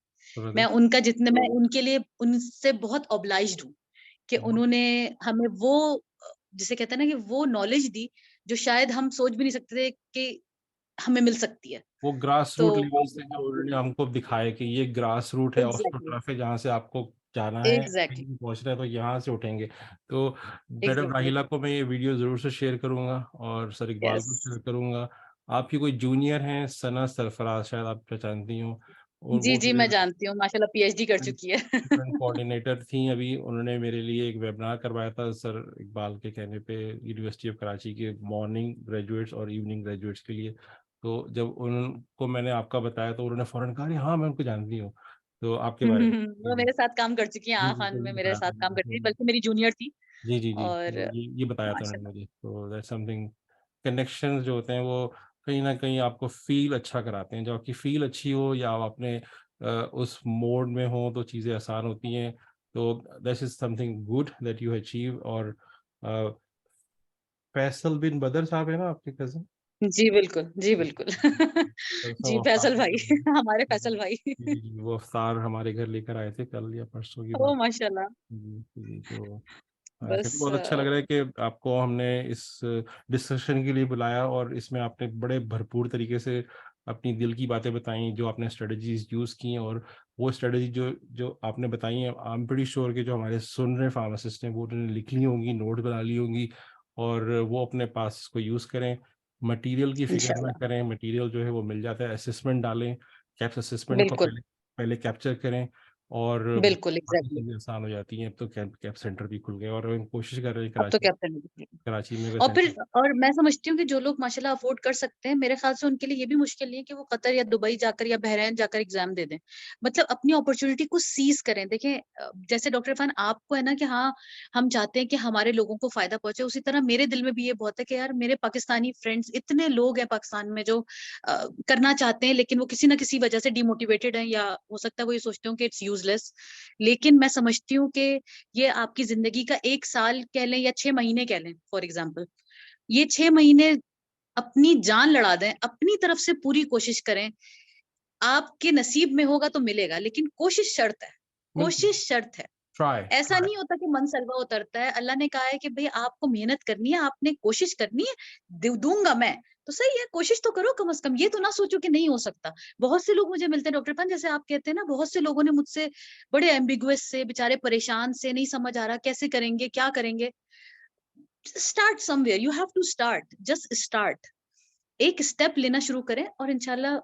मैं उनके लिए उनसे बहुत ऑब्लाइज्ड हूँ कि उन्होंने हमें वो जिसे कहते हैं ना कि वो नॉलेज दी जो शायद हम सोच भी नहीं सकते थे कि हमें मिल सकती है। वो ग्रास तो रूट लेवल से जो उन्होंने हमको दिखाया कि ये ग्रास रूट है, एग्जैक्टली, ऑस्ट्रोटर्फ है, जहाँ से आपको जाना है, कहीं एग्जैक्टली, भी पहुंचना है तो यहाँ से उठेंगे। तो मैडम एग्जैक्टली। राहिला को मैं ये वीडियो ज़रूर से शेयर करूँगा, और सर इकबाल को यस। शेयर करूँगा। आपकी कोई जूनियर हैं सना सरफराज, शायद आप पहचानती हो, और जी, वो जी, मेरे मैं जानती हूँ, माशाल्लाह पीएचडी कर चुकी है। स्टूडेंट कोऑर्डिनेटर थी अभी। उन्होंने मेरे लिए एक वेबिनार करवाया था सर इकबाल के कहने पे, यूनिवर्सिटी ऑफ कराची के मॉर्निंग ग्रेजुएट्स और इवनिंग ग्रेजुएट्स के लिए। तो जब उनको मैंने आपका बताया, तो उन्होंने फौरन कहा, "अरे हाँ, मैं उनको जानती हूँ।" तो आपके बारे में। जी, वो जी। मेरे साथ काम कर चुकी हैं, जी, आहा जी, खान तो में ये मेरे बताया था साथ काम मुझे। करती थी, तो बल्कि मेरी जूनियर थी। जी, जी, जी। और तो ये बताया था उन्होंने माशाल्लाह। मुझे। तो दैट्स समथिंग, कनेक्शंस जो होते हैं वो कहीं न कहीं आपको फ़ील अच्छा कराते हैं। जब आपकी फ़ील अच्छी हो, या आप अपने उस मोड में हो, तो चीज़ें आसान होती हैं। तो this is something good that you achieve. और अ, फैसल बिन बदर साहब है ना आपके कज़िन? जी, बिल्कुल, जी, बिल्कुल। परसों जी, अफ्तार फैसल भाई, लेकर आए। हमारे फैसल भाई। जी, जी, वो अफ्तार हमारे घर लेकर आए थे, कल या परसों की ओह बात। माशाल्लाह! जी, जी, तो चलिए, बस बहुत अच्छा लग रहा है कि आपको हमने इस डिस्कशन के लिए बुलाया, और इसमें आपने बड़े भरपूर तरीके से अपनी दिल की बातें बताई, जो आपने स्ट्रेटजीज यूज़ की हैं, और वो स्ट्रेटजी जो जो आपने बताई हैं, आई एम प्रीटी श्योर कि जो हमारे सुन रहे फार्मासिस्ट हैं, वो उन्होंने लिख ली होंगी, नोट बना ली होंगी, और वो अपने पास इसको यूज़ करें। मटेरियल की फ़िक्र ना इंशाल्लाह, करें, मटेरियल जो है वो मिल जाता है, असेसमेंट डालें, कैप्स असेसमेंट को बिल्कुल, पहले पहले कैप्चर करें, और बिल्कुल, बाकी एग्ज़ैक्टली। चीज़ें आसान हो जाती हैं। अब तो कैंप कैप सेंटर भी खुल गए और हम कोशिश कर रहे हैं अब तो कैप्टन कराची में अगर और फिर सेंटर। और मैं समझती हूँ कि जो लोग माशाल्लाह अफ़ोर्ड कर सकते हैं, मेरे ख़्याल से उनके लिए ये भी मुश्किल नहीं है कि वो कतर या दुबई जाकर या बहरीन जाकर एग्ज़ाम दे दें। मतलब अपनी अपॉर्च्युनिटी को सीज़ करें। देखें जैसे डॉक्टर इरफ़ान आपको है ना कि हाँ, हम चाहते हैं कि हमारे लोगों को फ़ायदा पहुँचे, उसी तरह मेरे दिल में भी ये बहुत है कि यार मेरे पाकिस्तानी फ्रेंड्स इतने लोग हैं पाकिस्तान में जो करना चाहते हैं लेकिन वो किसी न किसी वजह से डिमोटिवेटेड हैं या हो सकता है वो ये सोचते हों कि इट्स यूज़लेस। लेकिन मैं समझती हूँ कि ये आपकी ज़िंदगी का 1 साल कह लें या 6 महीने कह लें फॉर एग्ज़ाम्पल। ये 6 महीने अपनी जान लड़ा दें, अपनी तरफ से पूरी कोशिश करें। आपके नसीब में होगा तो मिलेगा, लेकिन कोशिश शर्त है, बिल्कुल, कोशिश शर्त है। ट्राई, ऐसा ट्राई। नहीं होता कि मनसलबा उतरता है। अल्लाह ने कहा है कि भई आपको मेहनत करनी है, आपने कोशिश करनी है, दूँगा मैं। तो सही है, कोशिश तो करो कम से कम। ये तो ना सोचो कि नहीं हो सकता। बहुत से लोग मुझे मिलते हैं डॉक्टर पान जैसे आप कहते हैं ना, बहुत से लोगों ने मुझसे बड़े एम्बिगुअस से बेचारे परेशान से नहीं समझ आ रहा कैसे करेंगे, क्या करेंगे? Start somewhere, you have to start, just start. एक स्टेप लेना शुरू करें और इंशाल्लाह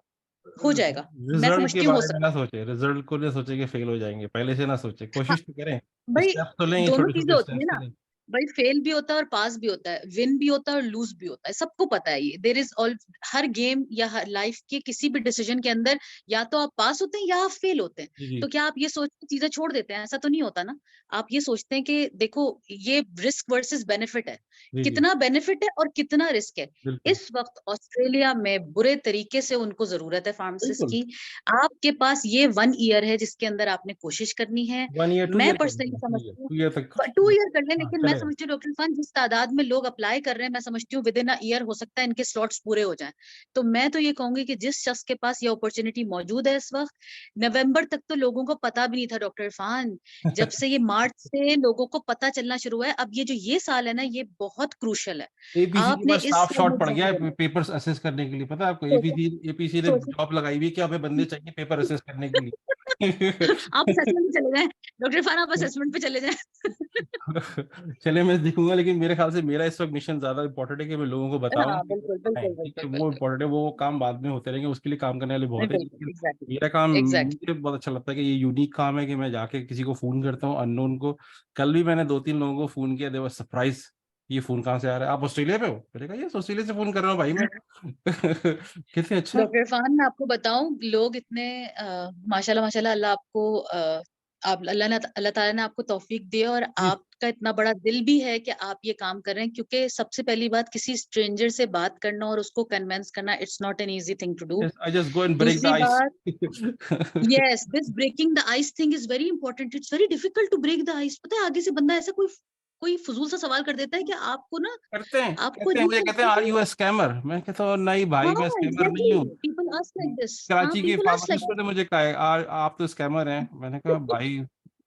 हो जाएगा। मैं रिजल्ट के समझती हूँ हो बारे में सकता ना सोचे, रिजल्ट को ना सोचे कि फेल हो जाएंगे, पहले से ना सोचे, है। हाँ, कोशिश तो करें, भई स्टेप तो लें, दोनों छोटे चीज़ें छोटे होती है स्टेप्स तो ना। लें। भई फेल भी होता है और पास भी होता है, विन भी होता है और लूज़ भी होता है, सबको पता है ये। देयर इज़ ऑल हर गेम या हर लाइफ के किसी भी डिसीजन के अंदर या तो आप पास होते हैं या आप फेल होते हैं। जी, जी, तो क्या आप ये सोच के चीज़ें छोड़ देते हैं? ऐसा तो नहीं होता ना। आप ये सोचते हैं कि देखो ये रिस्क वर्सेस बेनिफिट है। जी, जी, कितना बेनिफिट है और कितना रिस्क है। बिल्कुल, इस वक़्त ऑस्ट्रेलिया में बुरे तरीके से उनको ज़रूरत है फार्मासिस्ट बिल्कुल। की। आपके पास ये 1 ईयर है जिसके अंदर आपने कोशिश करनी है। 1 ईयर 2 मैं ईयर कर पर्सनली लें, 2 ईयर समझती हूँ 2 ईयर तक। 2 ईयर कर लें, हाँ, लेकिन मैं चलेगा। समझती हूँ डॉक्टर इरफान जिस तादाद में लोग अप्लाई कर रहे हैं, मैं समझती हूँ विद इन अ ईयर हो सकता है इनके स्लॉट्स पूरे हो जाएँ। तो मैं तो ये कहूँगी कि जिस शख्स के पास ये अपॉर्च्युनिटी मौजूद है इस वक़्त, नवंबर तक तो लोगों को पता भी नहीं था डॉक्टर इरफान। जब से ये मार्च से लोगों को पता चलना शुरू हुआ है, अब ये साल है ना, ये बहुत क्रूशियल है। एपीसी के आपने पास इस स्टाफ साल शॉर्ट में पड़ गया बहुत है पेपर्स असेस करने के लिए, पता है आपको? सोचो एपीसी ने सोचो जॉब लगाई हुई है कि हमें बंदे चाहिए पेपर असेस करने के लिए। आप असेसमेंट पे चले जाएँ, डॉक्टर इरफान आप असेसमेंट पे चले जाएँ। चलिए मैं देखूंगा, लेकिन मेरे ख्याल से मेरा इस वक्त मिशन ज्यादा इंपॉर्टेंट है कि मैं लोगों को बताऊं हाँ, कि वो बिल्कुल, बनाएं, बिल्कुल, ठीक बिल्कुल, है, वो बिल्कुल। इम्पोर्टेंट है, वो काम बाद में होते रहेंगे, उसके लिए काम करने वाले नहीं, बहुत है, बिल्कुल, लेकिन एग्ज़ैक्टली, मेरा काम, एग्ज़ैक्टली। मुझे बहुत अच्छा लगता है कि ये यूनिक काम है कि मैं जाके किसी को फोन करता हूँ अननोन को। कल भी मैंने 2-3 लोगों को फोन किया, दे वर सरप्राइज, ये फोन कहाँ से आ रहा है, आप ऑस्ट्रेलिया पे हो? मैंने कहा यस, ऑस्ट्रेलिया से फोन कर रहा हूँ भाई मैं। कितने अच्छा। डॉक्टर इरफान मैं आपको बताऊँ लोग इतने माशाल्लाह माशाल्लाह अल्लाह आपको आप अल्लाह ताला ने आपको तौफ़ीक दी है और जी, आपका इतना बड़ा दिल भी है कि आप ये काम कर रहे हैं क्योंकि सबसे पहली बात किसी स्ट्रेंजर से बात करना और उसको कन्विंस करना it's not an easy thing to do. I just go and break the दूसरी आइस। बात yes this breaking the ice thing is very important it's very difficult to break the ice पता है आगे से बंदा ऐसा कोई कोई फ़ुज़ूल सा सवाल कर देता है कि आपको ना करते हैं, आपको कहते हैं, अजीब मुझे सा कहते लगता हैं है आर कि यू अ स्कैमर? मैं कहता हूँ नहीं भाई, हाँ, मैं स्कैमर नहीं एग्ज़ैक्टली हूँ। पीपल आस्क लाइक दिस हाँ, कराची के पीपल आस्क लाइक फार्मासिस्टों ने मुझे कहा है, आप तो स्कैमर हैं। मैंने कहा भाई,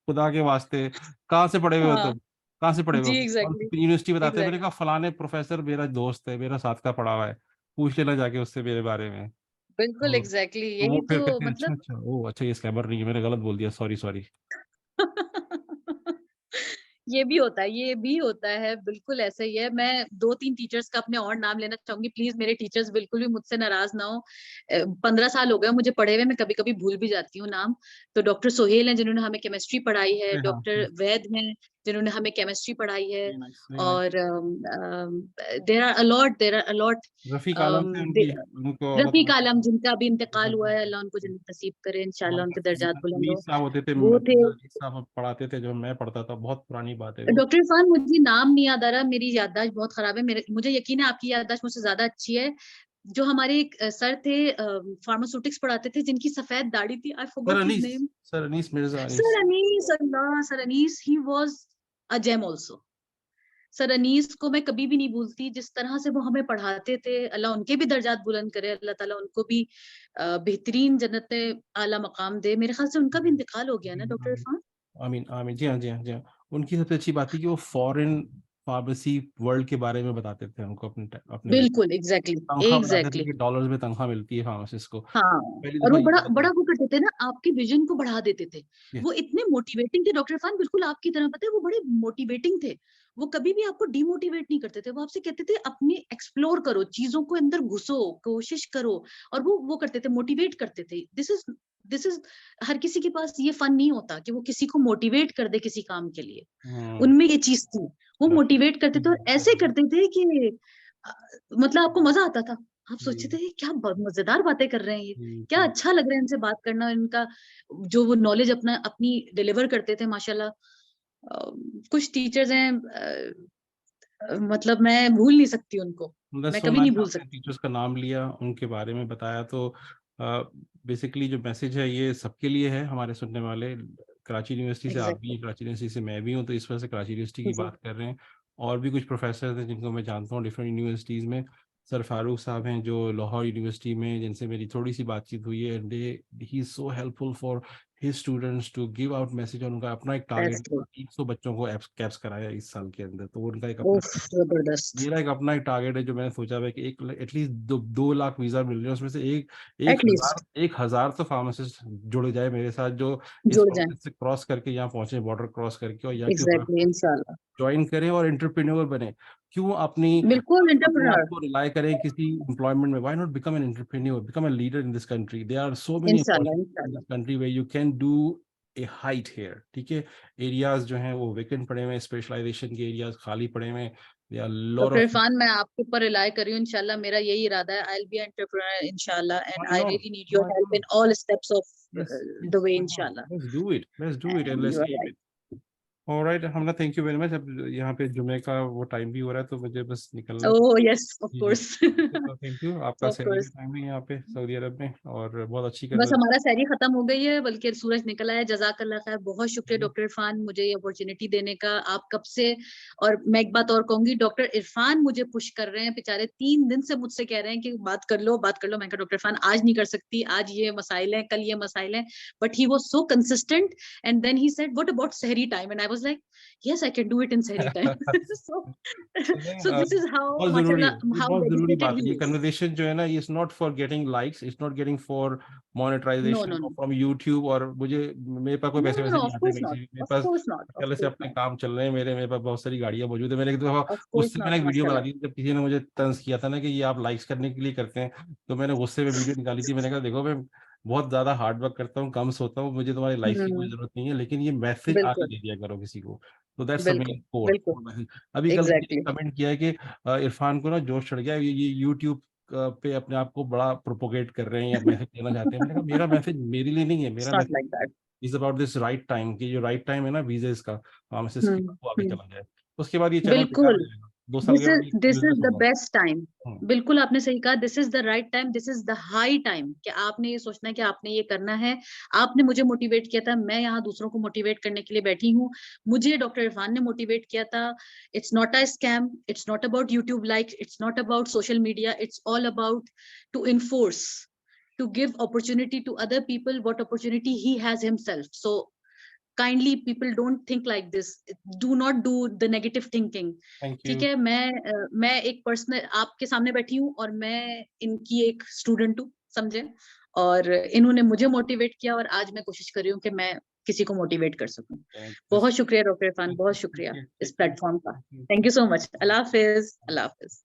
खुदा के वास्ते, कहाँ से पढ़े हुए हो हाँ, तुम? कहाँ से पढ़े हुए जी, हो? कौन एग्ज़ैक्टली, सी यूनिवर्सिटी बताते हैं? मैंने एग्ज़ैक्टली, कहा फलाने प्रोफेसर मेरा दोस्त है, मेरा साथ का पढ़ा हुआ है, पूछ लेना जाके उससे मेरे बारे में। बिल्कुल तो, एग्ज़ैक्टली वो यही फिर तो कहते हैं अच्छा मतलब अच्छा, ओ अच्छा, ये स्कैमर नहीं है, मैंने गलत बोल दिया, सॉरी सॉरी। ये भी होता है, बिल्कुल ऐसा ही है। मैं 2-3 टीचर्स का अपने और नाम लेना चाहूँगी, प्लीज़ मेरे टीचर्स बिल्कुल भी मुझसे नाराज़ ना हों। 15 साल हो गए मुझे पढ़े हुए, मैं कभी-कभी भूल भी जाती हूँ नाम। तो डॉक्टर सोहेल हैं जिन्होंने हमें केमिस्ट्री पढ़ाई है, हाँ, डॉक्टर वैद हैं जिन्होंने हमें केमिस्ट्री पढ़ाई है वेरी नाइस, वेरी नाइस। और there are a lot Rafiq Alam um, थे दे उनकी, उनको अल्लाह रफ़ीक आलम जिनका अभी इंतकाल हुआ है, ताला। अल्लाह उनको जन्नत नसीब करे, इंशाअल्लाह हमारे उनके पास दर्जात बुलंद अनीस हो। साहब होते थे, वो थे अनीस साहब पढ़ाते थे जब मैं पढ़ता था, बहुत पुरानी बात है वो। डॉक्टर इरफान मुझे नाम नहीं याद आ रहा, मेरी याददाश्त बहुत खराब है। मेरे मुझे यकीन है आपकी याददाश्त मुझसे ज़्यादा अच्छी है। जो हमारे एक सर थे फार्मास्यूटिक्स पढ़ाते थे जिनकी सफ़ेद दाढ़ी थी, I sir forgot his Anees, name. Sir Anees Mirza sir Anees. Anees Allah! Sir Anees he was a gem also. Sir Anees को मैं कभी भी नहीं भूलती, जिस तरह से वो हमें पढ़ाते थे, अल्लाह उनके भी दर्जात बुलंद करे, अल्लाह ताला उनको भी बेहतरीन जन्नत आला मकाम दे। मेरे ख़्याल से उनका भी इंतकाल हो गया जी, ना जी, डॉक्टर आमीन, इरफान? आमीन, आमीन। जी हाँ, जी हाँ, जी हाँ। उनकी सबसे अच्छी बात थी कि वो फॉरेन फार्मेसी वर्ल्ड के बारे में बताते थे हमको, अपने बिल्कुल, एग्ज़ैक्टली, तनख्वाह बताते थे एग्ज़ैक्टली। कि डॉलर्स में तनख्वाह मिलती है फार्मासिस्ट को। हाँ, पहली और दफा वो ये बड़ा पता बड़ा चला। वो करते थे ना, आपके विज़न को बढ़ा देते थे। जी, वो इतने मोटिवेटिंग थे डॉक्टर इरफान बिल्कुल आपकी तरह पता है वो बड़े मोटिवेटिंग थे। वो कभी भी आपको डिमोटिवेट नहीं करते थे। वो आपसे कहते थे अपने एक्सप्लोर करो, चीज़ों को अंदर घुसो, कोशिश करो और वो करते थे, मोटिवेट करते थे। दिस इज़ दिस इज, हर किसी के पास ये फन नहीं होता कि वो किसी को मोटिवेट कर दे किसी काम के लिए। उनमें ये चीज थी, वो मोटिवेट करते थे और ऐसे करते थे कि अ, मतलब आपको मजा आता था। आप सोचते थे क्या मजेदार बातें कर रहे हैं ये, क्या अच्छा लग रहा है इनसे बात करना, इनका जो वो नॉलेज अपना अपनी डिलीवर करते थे माशाल्लाह। कुछ टीचर्स हैं, मतलब मैं भूल नहीं सकती उनको, मैं दैट्स सो कभी नहीं नाइस, भूल आपने सकती। टीचर्स का नाम लिया, उनके बारे में बताया, तो बेसिकली जो मैसेज है ये सबके लिए है, हमारे सुनने वाले। कराची यूनिवर्सिटी से आप भी एग्जैक्टली। हैं, कराची यूनिवर्सिटी से मैं भी हूँ, तो इस वजह से कराची यूनिवर्सिटी की जी बात कर रहे हैं। और भी कुछ प्रोफेसर हैं जिनको मैं जानता हूँ डिफरेंट यूनिवर्सिटीज़ में। सर फारूक साहब हैं जो लाहौर यूनिवर्सिटी में, जिनसे मेरी थोड़ी सी बातचीत हुई है, and he is so helpful for his students to give out message. और उनका अपना एक टारगेट दैट्स है, गुड। 300 बच्चों को कैप्स कराया इस साल के अंदर, तो उनका एक अपना, ओफ, जबरदस्त। मेरा एक अपना एक टारगेट है जो मैंने सोचा है कि एक एटलीस्ट 2 लाख वीजा मिल रहे हैं, उसमें से एक एटलीस्ट हजार एक हजार तो फार्मासिस्ट जुड़ जाए मेरे साथ, जो इस जुड़ जाए। प्रोसेस से क्रॉस करके यहाँ पहुंचे, बॉर्डर क्रॉस करके, और यहाँ के एग्जैक्टली, इंशाल्लाह। ज्वाइन करें और एंटरप्रेन्योर बने। क्यों अपनी बिल्कुल, अपने आप एंटरप्रेन्योर। को रिलाय करें किसी एम्प्लॉयमेंट में? Why not become an entrepreneur, become a leader in this country? There are so many इंशाल्लाह, अपॉर्चुनिटीज इन इंशाल्लाह। This country where you can do a height here, ठीक है? एरियाज जो हैं वो वेकेंट पड़े हुए हैं, स्पेशलाइजेशन के एरियाज खाली पड़े हुए हैं, there are lot doctor of. Irfan, मैं आपके ऊपर रिलाय कर रही हूँ, इंशाल्लाह मेरा यही इरादा है। आई विल बी एंटरप्रेन्योर इंशाल्लाह, and why I not, really need your why help in not? All steps of Yes, the yes, way why not? इंशाल्लाह। Let's do it. Let's do it and and let's you are aim right. it. Alright Hamna, thank you very much. अब यहाँ पे जुमे का वो time भी हो रहा है, तो मुझे बस निकलना है। ओह यस, ऑफ जी जी, कोर्स। तो थैंक यू। आपका ऑफ सहरी का कोर्स। टाइम है यहाँ पे सऊदी अरब में, और बहुत अच्छी बस कन्वर्सेशन। हमारा सहरी खत्म हो गई है, बल्कि सूरज निकला है। जज़ाकल्लाह खैर, बहुत शुक्रिया डॉक्टर इरफान मुझे ये अपॉर्चुनिटी देने का। आप कब से, और मैं एक बात और कहूंगी, डॉक्टर इरफान मुझे पुश कर रहे हैं बेचारे, 3 दिन से मुझसे कह रहे हैं कि बात कर लो, बात कर लो। मैं कहा डॉक्टर इरफान आज नहीं कर सकती, आज ये मसाइल हैं, कल ये मसाइल हैं, but he was so consistent. And then he said what about सहरी time, and I was like yes I can do it in सहरी टाइम। सो चलें, सो दिस इज हाउ बहुत जरूरी है, माशाल्लाह ये हाउ बहुत जरूरी डेडिकेटेड बात है। ही ये इज। कन्वर्सेशन जो है ना, it's not for getting likes, it's not getting for no monetization no no from YouTube. और मुझे, मेरे पास कोई नो पैसे नो वैसे नो, नहीं ऑफ आते कोर्स वैसे नॉट, भी। मेरे of pass course not, of पहले से कोर्स अपने नॉट, काम चल रहे हैं, मेरे पास बहुत सारी गाड़ियां मौजूद है। मैंने एक दफा ऑफ कोर्स गुस्से में नॉट, ना एक वीडियो बना माशाल्लाह। दी थी, जब किसी ने मुझे तंज किया था ना कि ये आप लाइक्स करने के लिए करते हैं, तो मैंने गुस्से में वीडियो निकाली थी। मैंने कहा देखो, मैं बहुत ज्यादा हार्ड वर्क करता हूँ, कम सोता हूँ, मुझे तुम्हारी लाइक्स की कोई हम्म, जरूरत नहीं है, लेकिन ये मैसेज आगे बिल्कुल, दे दिया करो किसी को। तो दैट्स द बिल्कुल, मेन कोर बिल्कुल। मैसेज। अभी कल किसी ने एग्जैक्टली। कमेंट किया है कि इरफान को ना जोश चढ़ गया, ये यूट्यूब पे अपने आप को बड़ा प्रोपोगेट कर रहे हैं या मैसेज देना चाहते हैं। मैंने कहा मेरा मैसेज मेरे लिए नहीं है, इट्स मेरा not message like that. Is about this right time, कि जो राइट टाइम है ना वीजेस का, फार्मासिस्ट की, हम्म, वो आगे हम्म। चला जाए। उसके बाद ये चैनल बेकार बिल्कुल, हो जाएगा, 2 साल के बाद ये दिस बिजनेस इज द होगा। Best time. हम्म, बिल्कुल आपने सही कहा, this is the right time, this is the high time, कि आपने ये सोचना है कि आपने ये करना है। आपने मुझे मोटिवेट किया था, मैं यहाँ दूसरों को मोटिवेट करने के लिए बैठी हूँ। मुझे डॉक्टर इरफान ने मोटिवेट किया था। It's not a scam, it's not about YouTube like, it's not about social media, it's all about to enforce, to give opportunity to other people what opportunity he has himself. So kindly people don't think like this, do not do the negative thinking. Thank ठीक you. है, मैं एक personal आपके सामने बैठी हूँ और मैं इनकी एक स्टूडेंट हूँ, समझे? और इन्होंने मुझे मोटिवेट किया और आज मैं कोशिश कर रही हूँ कि मैं किसी को मोटिवेट कर सकूं। बहुत शुक्रिया डॉक्टर इरफान, बहुत शुक्रिया इस प्लेटफॉर्म का। Thank you so much. Allah Hafiz, Allah Hafiz.